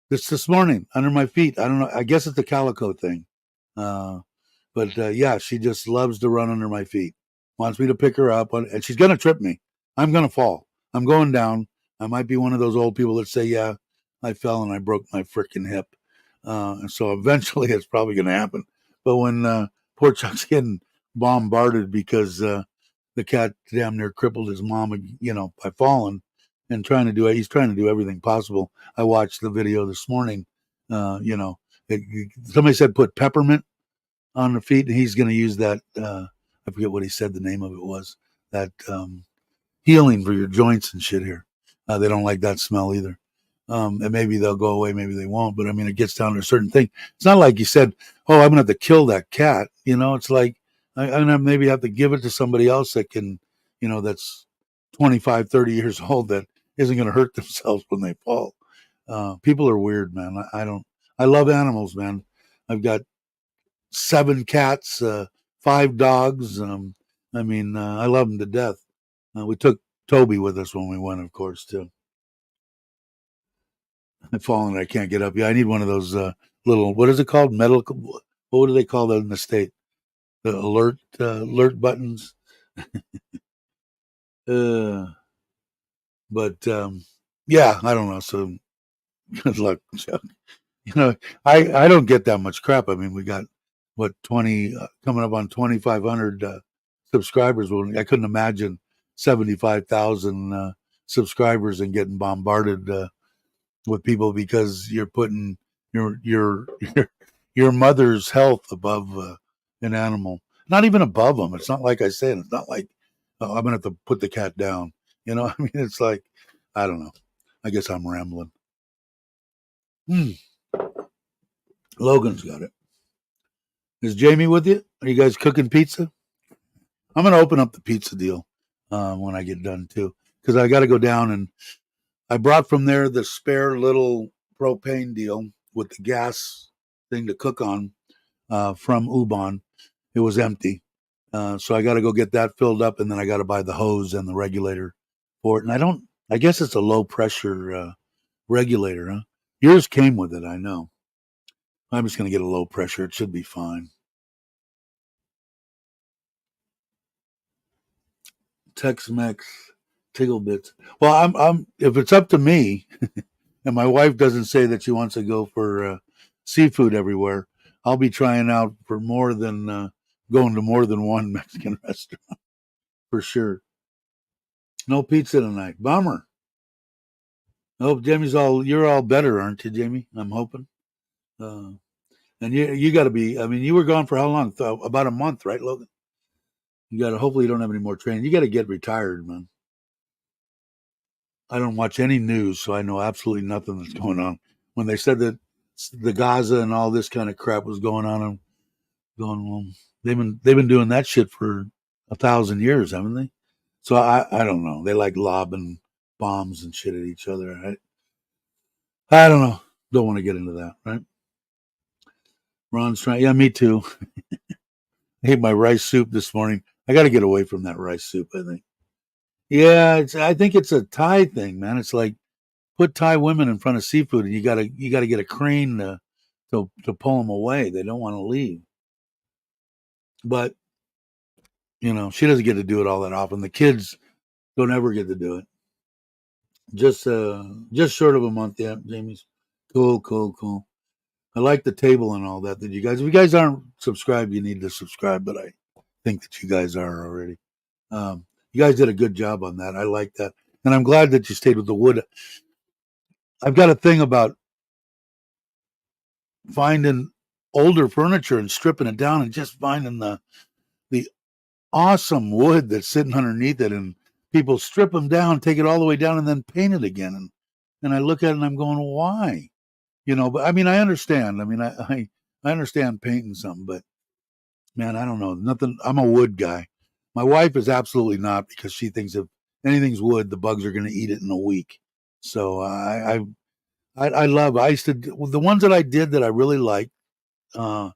[SPEAKER 1] this morning under my feet. I don't know. I guess it's the calico thing. Uh, but yeah, she just loves to run under my feet. Wants me to pick her up, and she's gonna trip me. I'm gonna fall. I'm going down. I might be one of those old people that say, "Yeah, I fell and I broke my freaking hip." And so eventually, it's probably gonna happen. But when poor Chuck's getting bombarded because the cat damn near crippled his mom, by falling and trying to do it, he's trying to do everything possible. I watched the video this morning. It, somebody said put peppermint on the feet, and he's going to use that. I forget what he said the name of it was. That healing for your joints and shit here. They don't like that smell either. And maybe they'll go away, maybe they won't. But I mean, it gets down to a certain thing. It's not like you said, "Oh, I'm going to have to kill that cat." It's like I'm going to maybe have to give it to somebody else that can, that's 25, 30 years old that isn't going to hurt themselves when they fall. People are weird, man. I don't. I love animals, man. I've got 7 cats, 5 dogs. I mean, I love them to death. We took Toby with us when we went, of course, too. I've fallen. I can't get up. Yeah, I need one of those little. What is it called? Medical. What do they call that in the state? The alert buttons. Uh, but yeah, I don't know. So good luck, Chuck. You know, I don't get that much crap. I mean, we got what 20 coming up on 2,500 subscribers. Well, I couldn't imagine 75,000 subscribers and getting bombarded with people because you're putting your your mother's health above an animal. Not even above them. It's not like I said. It's not like, oh, I'm gonna have to put the cat down. I mean, it's like, I don't know. I guess I'm rambling. Hmm. Logan's got it. Is Jamie with you? Are you guys cooking pizza? I'm going to open up the pizza deal when I get done too, because I got to go down, and I brought from there the spare little propane deal with the gas thing to cook on from Ubon. It was empty, so I got to go get that filled up, and then I got to buy the hose and the regulator for it. And I don't. I guess it's a low pressure regulator, huh? Yours came with it, I know. I'm just going to get a low pressure. It should be fine. Tex-Mex, Tiggle Bits. Well, I'm. If it's up to me, and my wife doesn't say that she wants to go for seafood everywhere, I'll be trying out for more than going to more than one Mexican restaurant for sure. No pizza tonight. Bummer. I hope Jamie's all. You're all better, aren't you, Jamie? I'm hoping. Uh, and you got to be. I mean, you were gone for how long? About a month, right, Logan? You got to. Hopefully, you don't have any more training. You got to get retired, man. I don't watch any news, so I know absolutely nothing that's going on. When they said that the Gaza and all this kind of crap was going on, I'm going, well, they've been doing that shit for 1,000 years, haven't they? So I don't know. They like lobbing bombs and shit at each other. I don't know. Don't want to get into that, right? Ron's trying. Yeah, me too. I ate my rice soup this morning. I got to get away from that rice soup, I think. Yeah, I think it's a Thai thing, man. It's like put Thai women in front of seafood, and you gotta get a crane to pull them away. They don't want to leave, but she doesn't get to do it all that often. The kids don't ever get to do it. Just short of a month, yeah. Jamie's cool, cool, cool. I like the table and all that. That you guys, if you guys aren't subscribed, you need to subscribe. But I think that you guys are already. You guys did a good job on that. I like that, and I'm glad that you stayed with the wood. I've got a thing about finding older furniture and stripping it down and just finding the awesome wood that's sitting underneath it, and people strip them down, take it all the way down, and then paint it again. And I look at it and I'm going, why? But I mean, I understand. I mean, I understand painting something, but man, I don't know nothing. I'm a wood guy. My wife is absolutely not, because she thinks if anything's wood, the bugs are going to eat it in a week. So I used to the ones that I did that I really liked. Because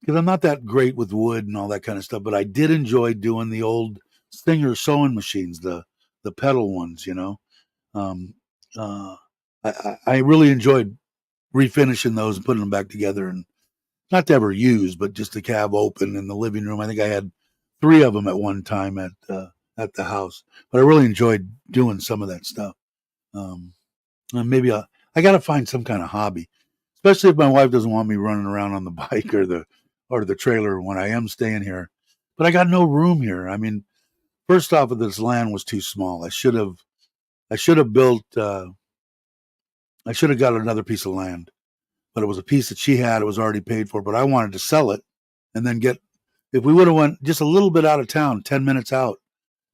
[SPEAKER 1] I'm not that great with wood and all that kind of stuff, but I did enjoy doing the old Singer sewing machines, the pedal ones. Um, uh, I really enjoyed refinishing those and putting them back together, and not to ever use, but just to have open in the living room. I think I had 3 of them at one time at the house, but I really enjoyed doing some of that stuff. And maybe I got to find some kind of hobby, especially if my wife doesn't want me running around on the bike or the trailer when I am staying here. But I got no room here. I mean, first off, this land was too small. I should have built. I should have got another piece of land, but it was a piece that she had. It was already paid for, but I wanted to sell it and then get. If we would have went just a little bit out of town, 10 minutes out,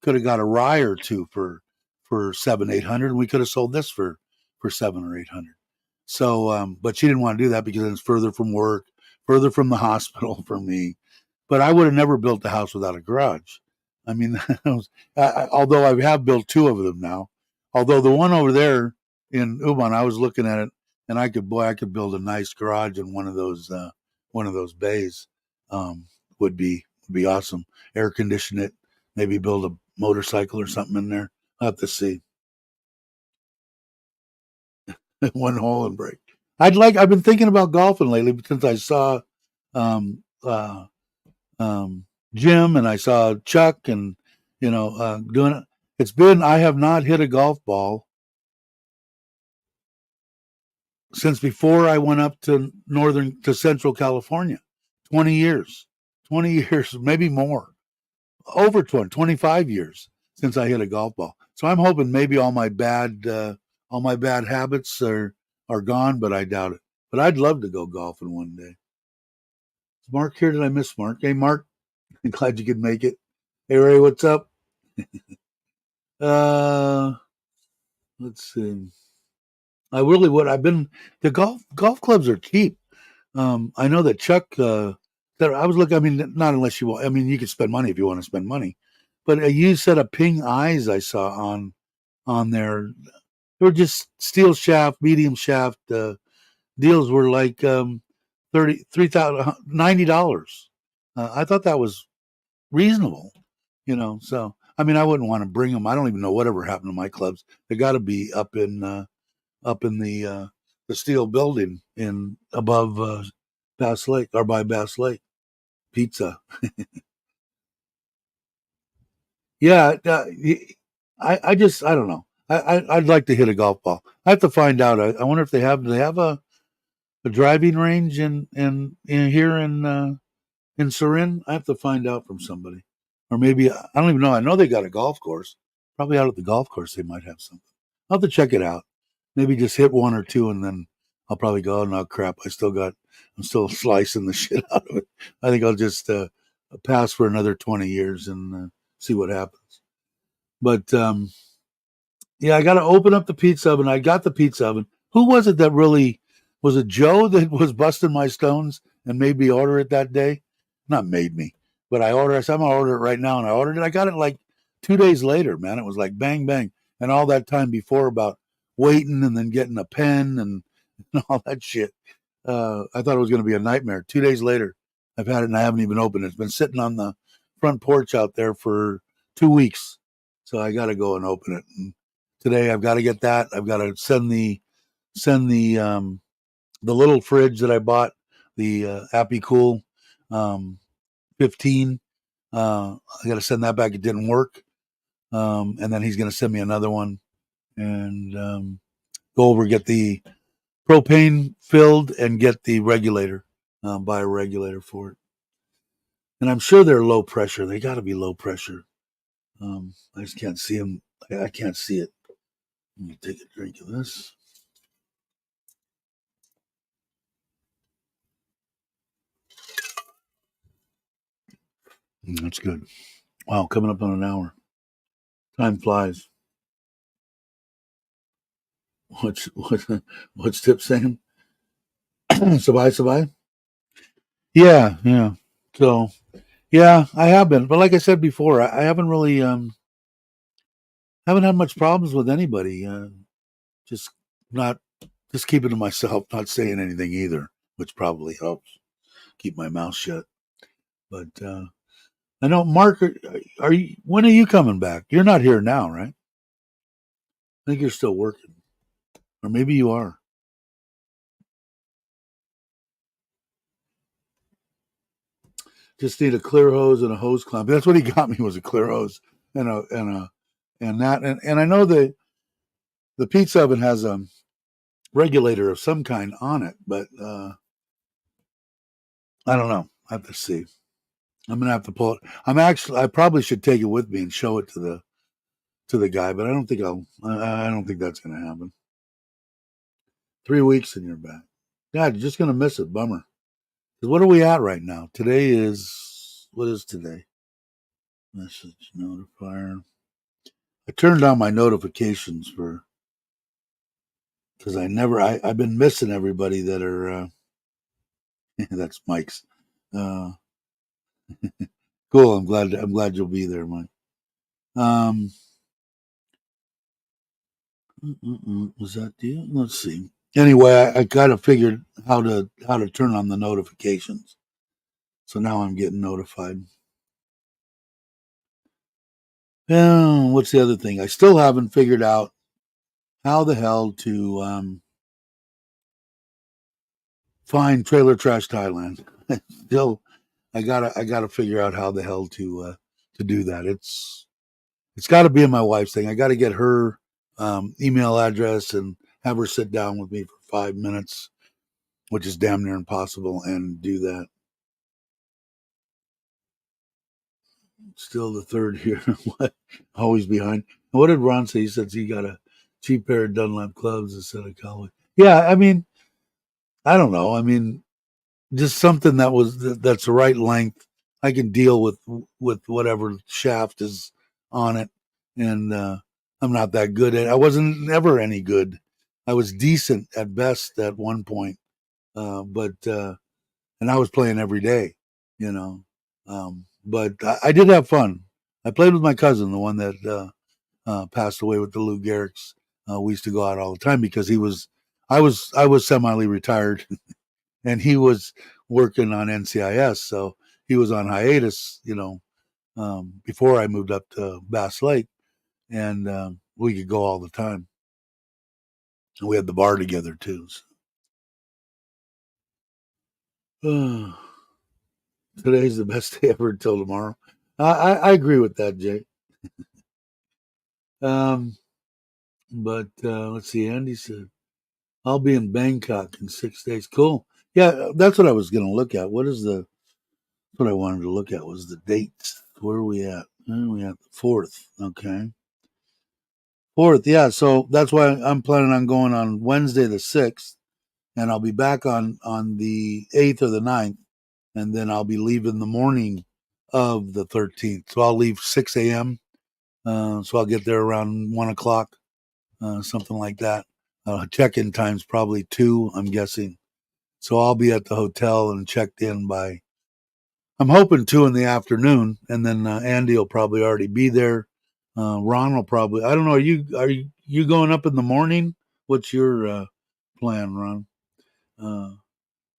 [SPEAKER 1] could have got a rye or two for 700-800, and we could have sold this for 700 or 800. So, but she didn't want to do that because it's further from work, further from the hospital for me. But I would have never built a house without a garage. I mean, although I have built 2 of them now. Although the one over there in Uban, I was looking at it, and I could build a nice garage in one of those bays. Would be awesome. Air condition it, maybe build a motorcycle or something in there. I'll have to see. One hole and break. I've been thinking about golfing lately since I saw um, uh, Jim and I saw Chuck and doing it. I have not hit a golf ball since before I went up to Central California. 20 years. 20 years, maybe more. Over 25 years since I hit a golf ball. So I'm hoping maybe all my bad habits are gone, but I doubt it. But I'd love to go golfing one day. Is Mark here? Did I miss Mark? Hey, Mark, I'm glad you could make it. Hey, Ray, what's up? Let's see. I really would. The golf clubs are cheap. I know that Chuck. That I was looking. I mean, not unless you want. I mean, you can spend money if you want to spend money. But a used set of Ping Eyes I saw on there. They were just steel shaft, medium shaft. Deals were like $90. I thought that was reasonable. So I mean, I wouldn't want to bring them. I don't even know whatever happened to my clubs. They got to be up in the steel building in above Bass Lake or by Bass Lake. Pizza. Yeah, I don't know. I'd like to hit a golf ball. I have to find out. I wonder if do they have a driving range in here in Surin? I have to find out from somebody, or maybe I don't even know. I know they got a golf course. Probably out at the golf course they might have something. I'll have to check it out. Maybe just hit 1 or 2, and then I'll probably go, oh no, crap, I'm still slicing the shit out of it. I think I'll just pass for another 20 years and see what happens. But yeah, I got to open up the pizza oven. I got the pizza oven. Who was it that really, was it Joe that was busting my stones and made me order it that day? Not made me, but I said, I'm going to order it right now. And I ordered it. I got it like 2 days later, man. It was like bang, bang. And all that time before about waiting and then getting a pen and and all that shit. I thought it was going to be a nightmare. 2 days later, I've had it and I haven't even opened it. It's been sitting on the front porch out there for 2 weeks. So I got to go and open it. And today I've got to get that. I've got to send the little fridge that I bought, the Appy Cool 15. I got to send that back. It didn't work. And then he's going to send me another one and go over, get the propane filled and get the regulator, buy a regulator for it. And I'm sure they're low pressure. They got to be low pressure. I just can't see them. I can't see it. Let me take a drink of this. That's good. Wow, coming up on an hour. Time flies. What's Tip saying? Sabai. Yeah, yeah. So yeah, I have been, but like I said before, I haven't really haven't had much problems with anybody. Just not just keeping to myself, not saying anything either, which probably helps keep my mouth shut. But I know, Mark, are you? When are you coming back? You're not here now, right? I think you're still working, or maybe you are. Just need a clear hose and a hose clamp. That's what he got me, was a clear hose and and I know the pizza oven has a regulator of some kind on it, but I don't know. I have to see. I'm gonna have to pull it. I probably should take it with me and show it to the guy, but I don't think I don't think that's gonna happen. 3 weeks and you're back. God, you're just gonna miss it. Bummer. Because what are we at right now? Today is, what is today? Message notifier. I turned on my notifications for, because I've been missing everybody that are that's Mike's. Uh, cool. I'm glad you'll be there, Mike. Um, was that you? Let's see. Anyway, I kind of figured how to turn on the notifications, so now I'm getting notified. What's the other thing? I still haven't figured out how the hell to find Trailer Trash Thailand. Still, I gotta figure out how the hell to do that. It's got to be in my wife's thing. I got to get her email address and have her sit down with me for 5 minutes, which is damn near impossible, and do that. Still the third here. What? Always behind. What did Ron say? He said he got a cheap pair of Dunlap clubs instead of cowboy. Yeah, I mean, I don't know. I mean, just something that's the right length. I can deal with whatever shaft is on it, and I'm not that good at. I wasn't ever any good. I was decent at best at one point, but and I was playing every day, you know. But I did have fun. I played with my cousin, the one that passed away with the Lou Gehrig's. We used to go out all the time because I was semi-retired and he was working on NCIS, so he was on hiatus, before I moved up to Bass Lake, and we could go all the time. And we had the bar together too. So. Today's the best day ever until tomorrow. I agree with that, Jay. Um, but let's see. Andy said, "I'll be in Bangkok in 6 days." Cool. Yeah, that's what I was going to look at. What I wanted to look at was the dates. Where are we at? We at the 4th. Okay. 4th. Yeah. So that's why I'm planning on going on Wednesday the 6th, and I'll be back on the 8th or the 9th, and then I'll be leaving the morning of the 13th. So I'll leave 6 a.m. So I'll get there around 1 o'clock, something like that. Check-in time's probably 2, I'm guessing. So I'll be at the hotel and checked in by, I'm hoping 2 in the afternoon, and then Andy will probably already be there. Ron will probably, I don't know. Are you going up in the morning? What's your plan, Ron?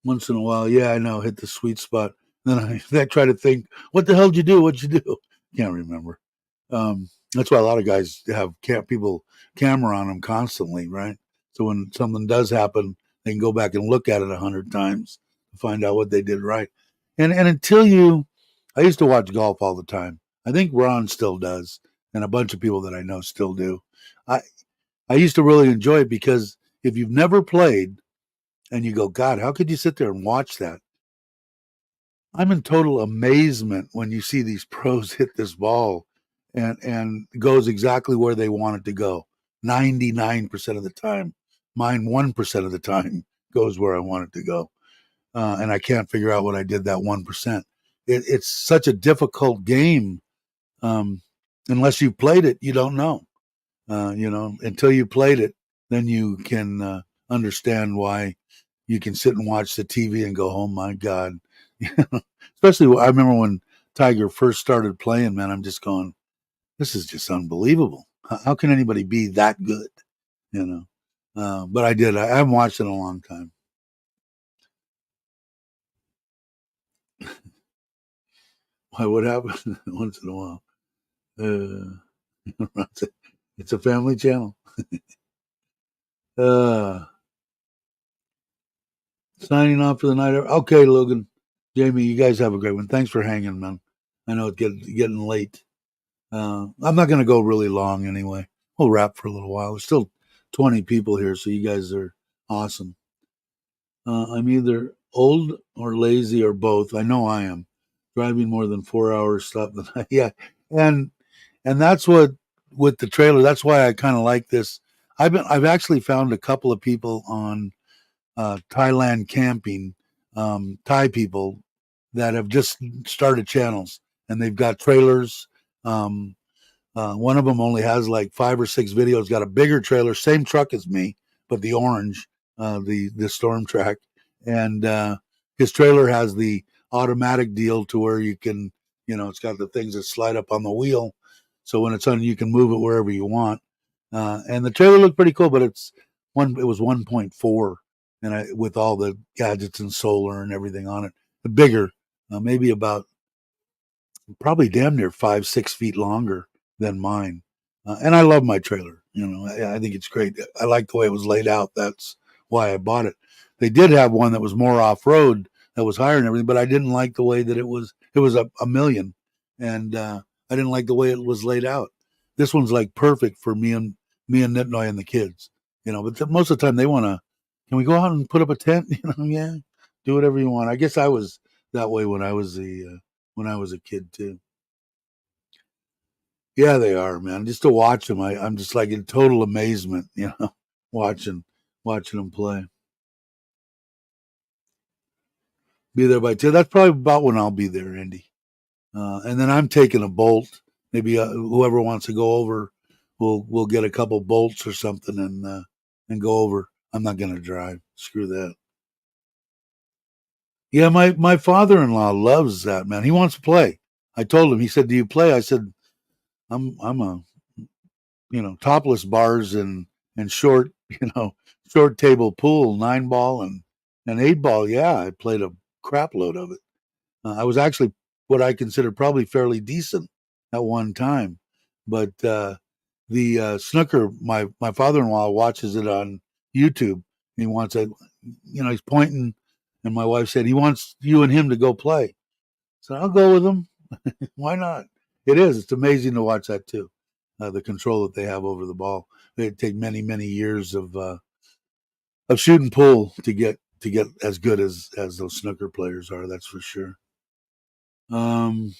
[SPEAKER 1] Once in a while, yeah, I know, hit the sweet spot. Then I try to think, what the hell did you do? What'd you do? Can't remember. That's why a lot of guys have people camera on them constantly, right? So when something does happen, they can go back and look at it 100 times to find out what they did right. And until I used to watch golf all the time. I think Ron still does, and a bunch of people that I know still do. I I used to really enjoy it because if you've never played and you go, God, how could you sit there and watch that? I'm in total amazement when you see these pros hit this ball and goes exactly where they want it to go. 99% of the time. Mine 1% of the time goes where I want it to go. And I can't figure out what I did that 1%. It's such a difficult game. Um, unless you played it, you don't know. Until you played it, then you can understand why you can sit and watch the TV and go, oh my God. Especially, I remember when Tiger first started playing, man, I'm just going, this is just unbelievable. How can anybody be that good? You know? But I did. I haven't watched it in a long time. Why would happen once in a while? It's a family channel. Uh, Signing off for the night. Okay, Logan, Jamie, you guys have a great one. Thanks for hanging, man. I know it's getting late. I'm not going to go really long anyway. We'll wrap for a little while. There's still 20 people here, so you guys are awesome. I'm either old or lazy or both. I know I am. Driving more than 4 hours, stop the night. Yeah, and that's what with the trailer. That's why I kind of like this. I've actually found a couple of people on Thailand camping, Thai people that have just started channels and they've got trailers. Um, one of them only has like 5 or 6 videos. Got a bigger trailer, same truck as me, but the orange, the Storm Track, and his trailer has the automatic deal to where you can, it's got the things that slide up on the wheel, so when it's on, you can move it wherever you want. And the trailer looked pretty cool, but it was 1.4, and with all the gadgets and solar and everything on it, bigger, maybe about probably damn near 5, 6 feet longer than mine. And I love my trailer. I think it's great. I like the way it was laid out. That's why I bought it. They did have one that was more off road, that was higher and everything, but I didn't like the way that it was. It was a million, and I didn't like the way it was laid out. This one's like perfect for me and Nitnoy and the kids. But most of the time they want to. Can we go out and put up a tent? Yeah, do whatever you want. I guess I was that way when I was a kid too. Yeah, they are, man. Just to watch them, I'm just like in total amazement, watching watching them play. Be there by 2. That's probably about when I'll be there, Andy. And then I'm taking a bolt. Maybe whoever wants to go over, we'll get a couple bolts or something and go over. I'm not going to drive. Screw that. Yeah, my father-in-law loves that, man. He wants to play. I told him. He said, "Do you play?" I said, I'm a topless bars and short, short table pool, 9 ball and 8 ball. Yeah, I played a crap load of it. I was actually what I consider probably fairly decent at one time, but the snooker, my father-in-law watches it on YouTube. He wants it, he's pointing, and my wife said he wants you and him to go play. So I'll go with him. Why not? It is. It's amazing to watch that too. The control that they have over the ball. It take many many years of shoot and pull to get as good as those snooker players are. That's for sure. Um,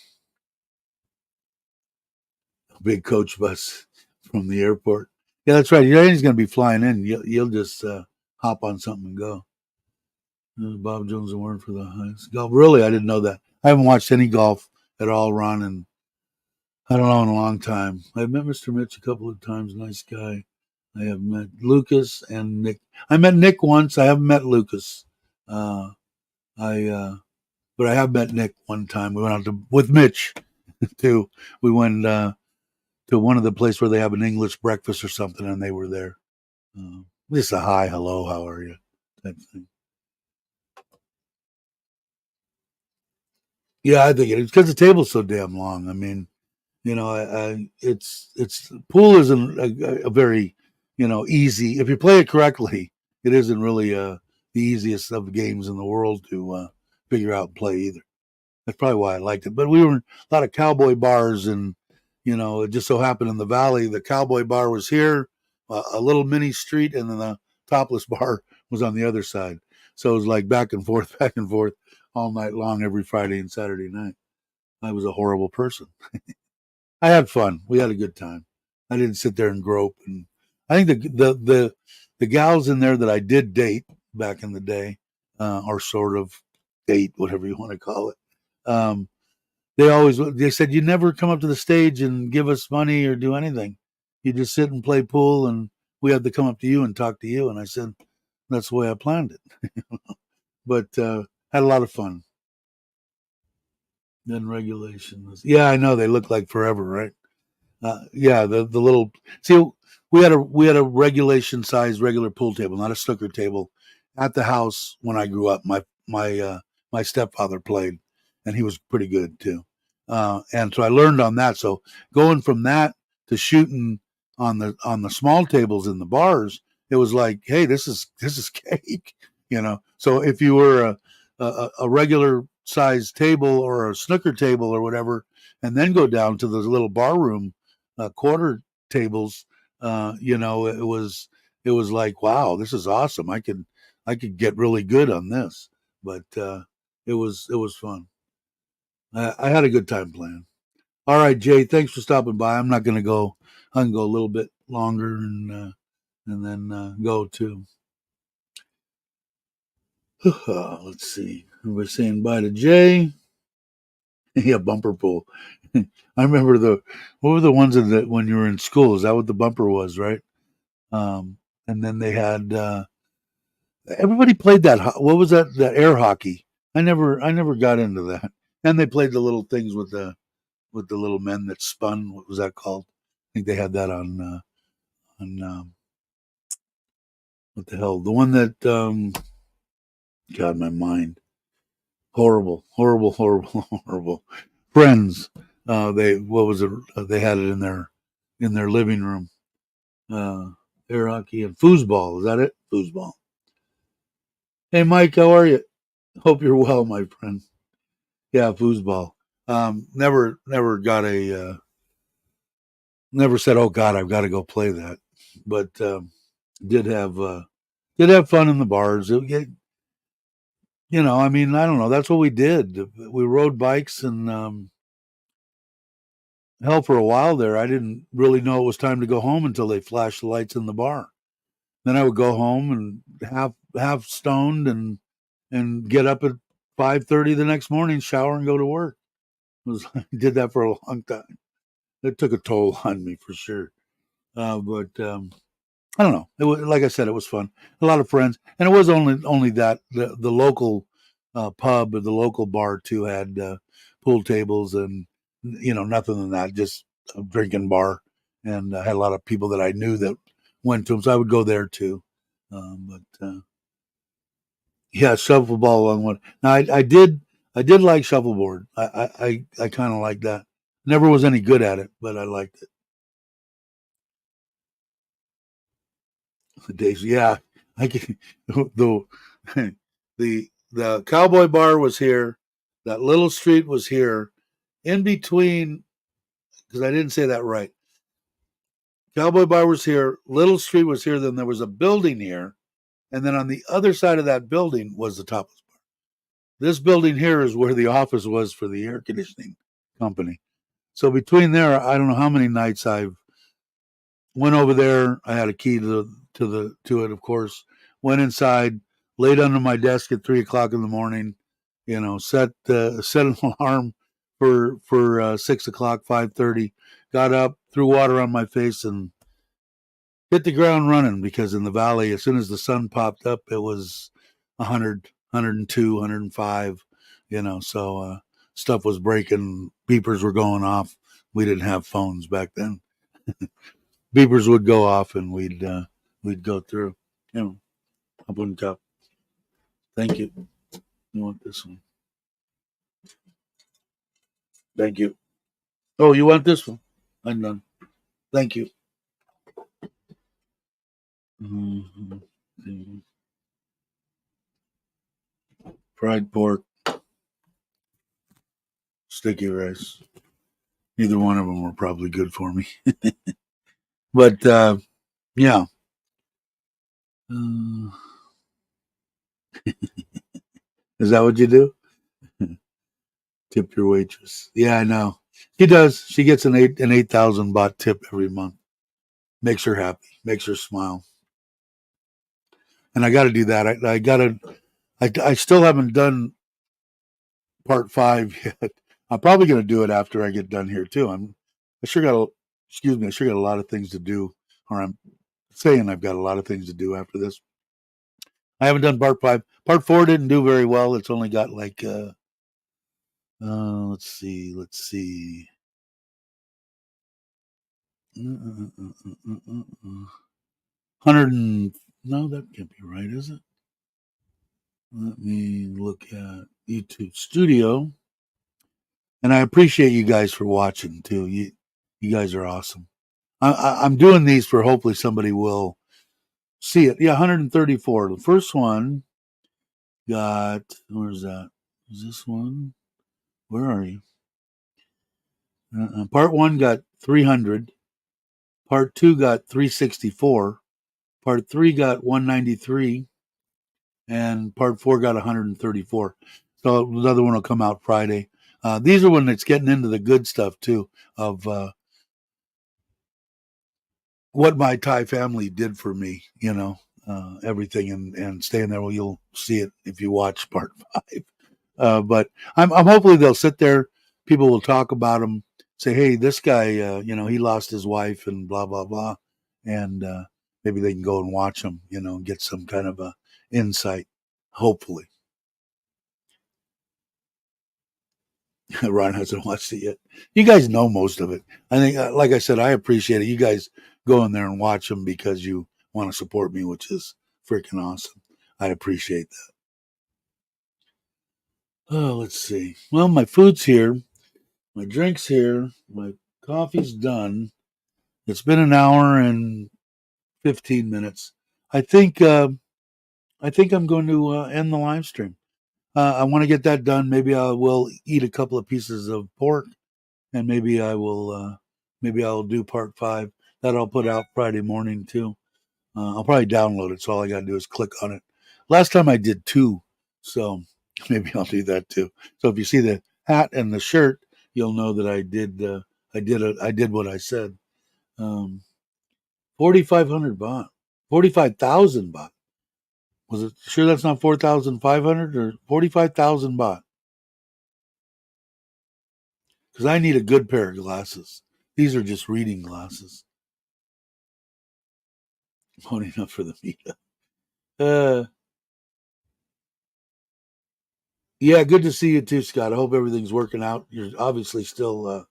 [SPEAKER 1] Big coach bus from the airport. Yeah, that's right. He's going to be flying in. You'll just hop on something and go. Bob Jones award for the highest golf. Really, I didn't know that. I haven't watched any golf at all, Ron, and I don't know in a long time. I've met Mr. Mitch a couple of times. Nice guy. I have met Lucas and Nick. I met Nick once. I haven't met Lucas. Uh, but I have met Nick one time. We went out with Mitch too. We went to one of the places where they have an English breakfast or something, and they were there. Just a hi, hello, how are you type thing. Yeah, I think it is because the table's so damn long. I mean, it's pool isn't a very, easy. If you play it correctly, it isn't really the easiest of the games in the world to figure out and play either. That's probably why I liked it. But we were in a lot of cowboy bars, and it just so happened in the valley, the cowboy bar was here, a little mini street, and then the topless bar was on the other side. So it was like back and forth all night long, every Friday and Saturday night. I was a horrible person. I had fun. We had a good time. I didn't sit there and grope. And I think the gals in there that I did date back in the day, or sort of date, whatever you want to call it. Um, they said you never come up to the stage and give us money or do anything. You just sit and play pool, and we had to come up to you and talk to you. And I said that's the way I planned it. But had a lot of fun. Then regulations. Yeah, I know they look like forever, right? Yeah, the little see we had a regulation size regular pool table, not a snooker table, at the house when I grew up. My stepfather played, and he was pretty good too. And so I learned on that. So going from that to shooting on the small tables in the bars, it was like, hey, this is cake, So if you were a regular size table or a snooker table or whatever, and then go down to the little bar room quarter tables, it was like, wow, this is awesome. I could get really good on this, but it was fun. I had a good time playing. All right, Jay, thanks for stopping by. I'm not going to go. I can go a little bit longer and then go to. Let's see. We're saying bye to Jay. Yeah, bumper pool. I remember what were the ones that when you were in school? Is that what the bumper was, right? And then they had everybody played that. What was that? That air hockey. I never got into that. And they played the little things with the little men that spun. What was that called? I think they had that on what the hell? The one that God, my mind. Horrible, horrible, horrible, horrible. Friends. They what was it? They had it in their living room. Uh, Air hockey and foosball. Is that it? Foosball. Hey, Mike, how are you? Hope you're well, my friend. Yeah, foosball. Never got never said, "Oh God, I've got to go play that," but did have uh, did have fun in the bars. I mean, I don't know. That's what we did. We rode bikes, and hell, for a while there, I didn't really know it was time to go home until they flashed the lights in the bar. Then I would go home and half stoned and get up at 5:30 the next morning, shower, and go to work. Did that for a long time. It took a toll on me for sure. But I don't know. It was, like I said, it was fun. A lot of friends, and it was only that the local pub or the local bar too had pool tables and nothing than that, just a drinking bar, and I had a lot of people that I knew that went to them, so I would go there too. But yeah, shuffleball along one. Now I did like shuffleboard. I kind of like that. Never was any good at it, but I liked it. The days, yeah, I can, the the cowboy bar was here. That little street was here. In between, because I didn't say that right. Cowboy bar was here. Little street was here. Then there was a building here, and then on the other side of that building was the top. This building here is where the office was for the air conditioning company. So between there, I don't know how many nights I've went over there. I had a key to it, of course. Went inside, laid under my desk at 3 o'clock in the morning. Set an alarm for 6 o'clock, 5:30. Got up, threw water on my face, and hit the ground running because in the valley, as soon as the sun popped up, it was 100, 102, 105. So stuff was breaking, beepers were going off. We didn't have phones back then. Beepers would go off, and we'd go through. Up on top. Thank you. You want this one? Thank you. Oh, you want this one? I'm done. Thank you. Mm-hmm. Fried pork, sticky rice. Neither one of them were probably good for me. But yeah. Is that what you do? Tip your waitress. Yeah, I know. She does. She gets an 8,000 baht tip every month. Makes her happy. Makes her smile. And I got to do that. I got to. I still haven't done part 5 yet. I'm probably going to do it after I get done here too. I sure got. Excuse me. I sure got a lot of things to do, or I'm saying I've got a lot of things to do after this. I haven't done part 5. Part 4 didn't do very well. It's only got like. Let's see. Let's see. 100 and no, that can't be right, is it? Let me look at YouTube Studio. And I appreciate you guys for watching too. You guys are awesome. I'm doing these for hopefully somebody will see it. Yeah, 134. The first one got, where's that? Is this one? Where are you? Part 1 got 300. Part 2 got 364. Part 3 got 193. And part 4 got 134. So the other one will come out Friday. These are when it's getting into the good stuff too of what my Thai family did for me. Everything and staying there. Well, you'll see it if you watch part 5. But I'm hopefully they'll sit there. People will talk about him. Say, hey, this guy, he lost his wife and blah blah blah, and maybe they can go and watch him. And get some kind of a insight. Hopefully. Ron hasn't watched it yet. You guys know most of it. I think, like I said, I appreciate it. You guys go in there and watch them because you want to support me, which is freaking awesome. I appreciate that. Oh, let's see. Well, my food's here, my drink's here, my coffee's done. It's been an hour and 15 minutes. I think. I think I'm going to end the live stream. I want to get that done. Maybe I will eat a couple of pieces of pork and maybe I'll do part 5 that I'll put out Friday morning too. I'll probably download it, so all I got to do is click on it. Last time I did 2, so maybe I'll do that too. So if you see the hat and the shirt, you'll know that I did what I said. 4,500 baht, 45,000 baht. Was it sure that's not 4,500 or 45,000 baht? Because I need a good pair of glasses. These are just reading glasses. Loading up for the meetup. Uh, yeah, good to see you too, Scott. I hope everything's working out. You're obviously still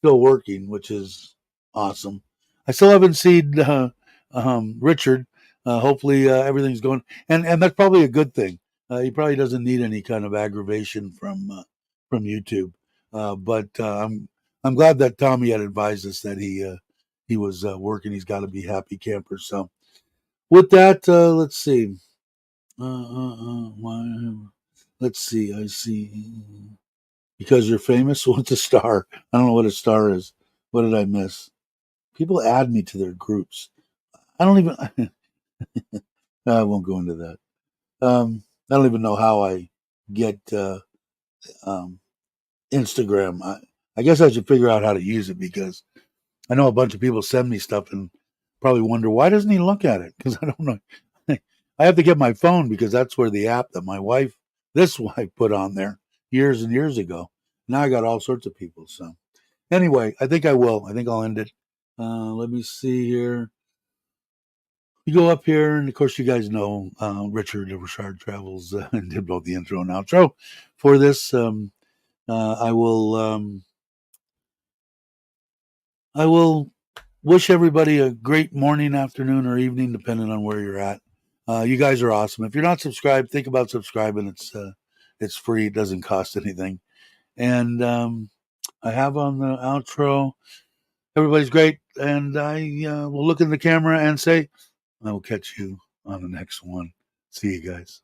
[SPEAKER 1] working, which is awesome. I still haven't seen Richard. Hopefully everything's going, and that's probably a good thing. He probably doesn't need any kind of aggravation from YouTube. But I'm glad that Tommy had advised us that he was working. He's got to be happy camper. So with that, let's see. Let's see. I see. Because you're famous? What's a star? I don't know what a star is. What did I miss? People add me to their groups. I don't even. I won't go into that. I don't even know how I get um, Instagram. I guess I should figure out how to use it because I know a bunch of people send me stuff and probably wonder why doesn't he look at it? Because I don't know. I have to get my phone because that's where the app that this wife, put on there years and years ago. Now I got all sorts of people. So anyway, I think I will. I think I'll end it. Let me see here. You go up here, and of course, you guys know Richard of Richard Travels and did both the intro and outro for this. I will. I will wish everybody a great morning, afternoon, or evening, depending on where you're at. You guys are awesome. If you're not subscribed, think about subscribing. It's free. It doesn't cost anything. And I have on the outro. Everybody's great, and I will look in the camera and say, I will catch you on the next one. See you guys.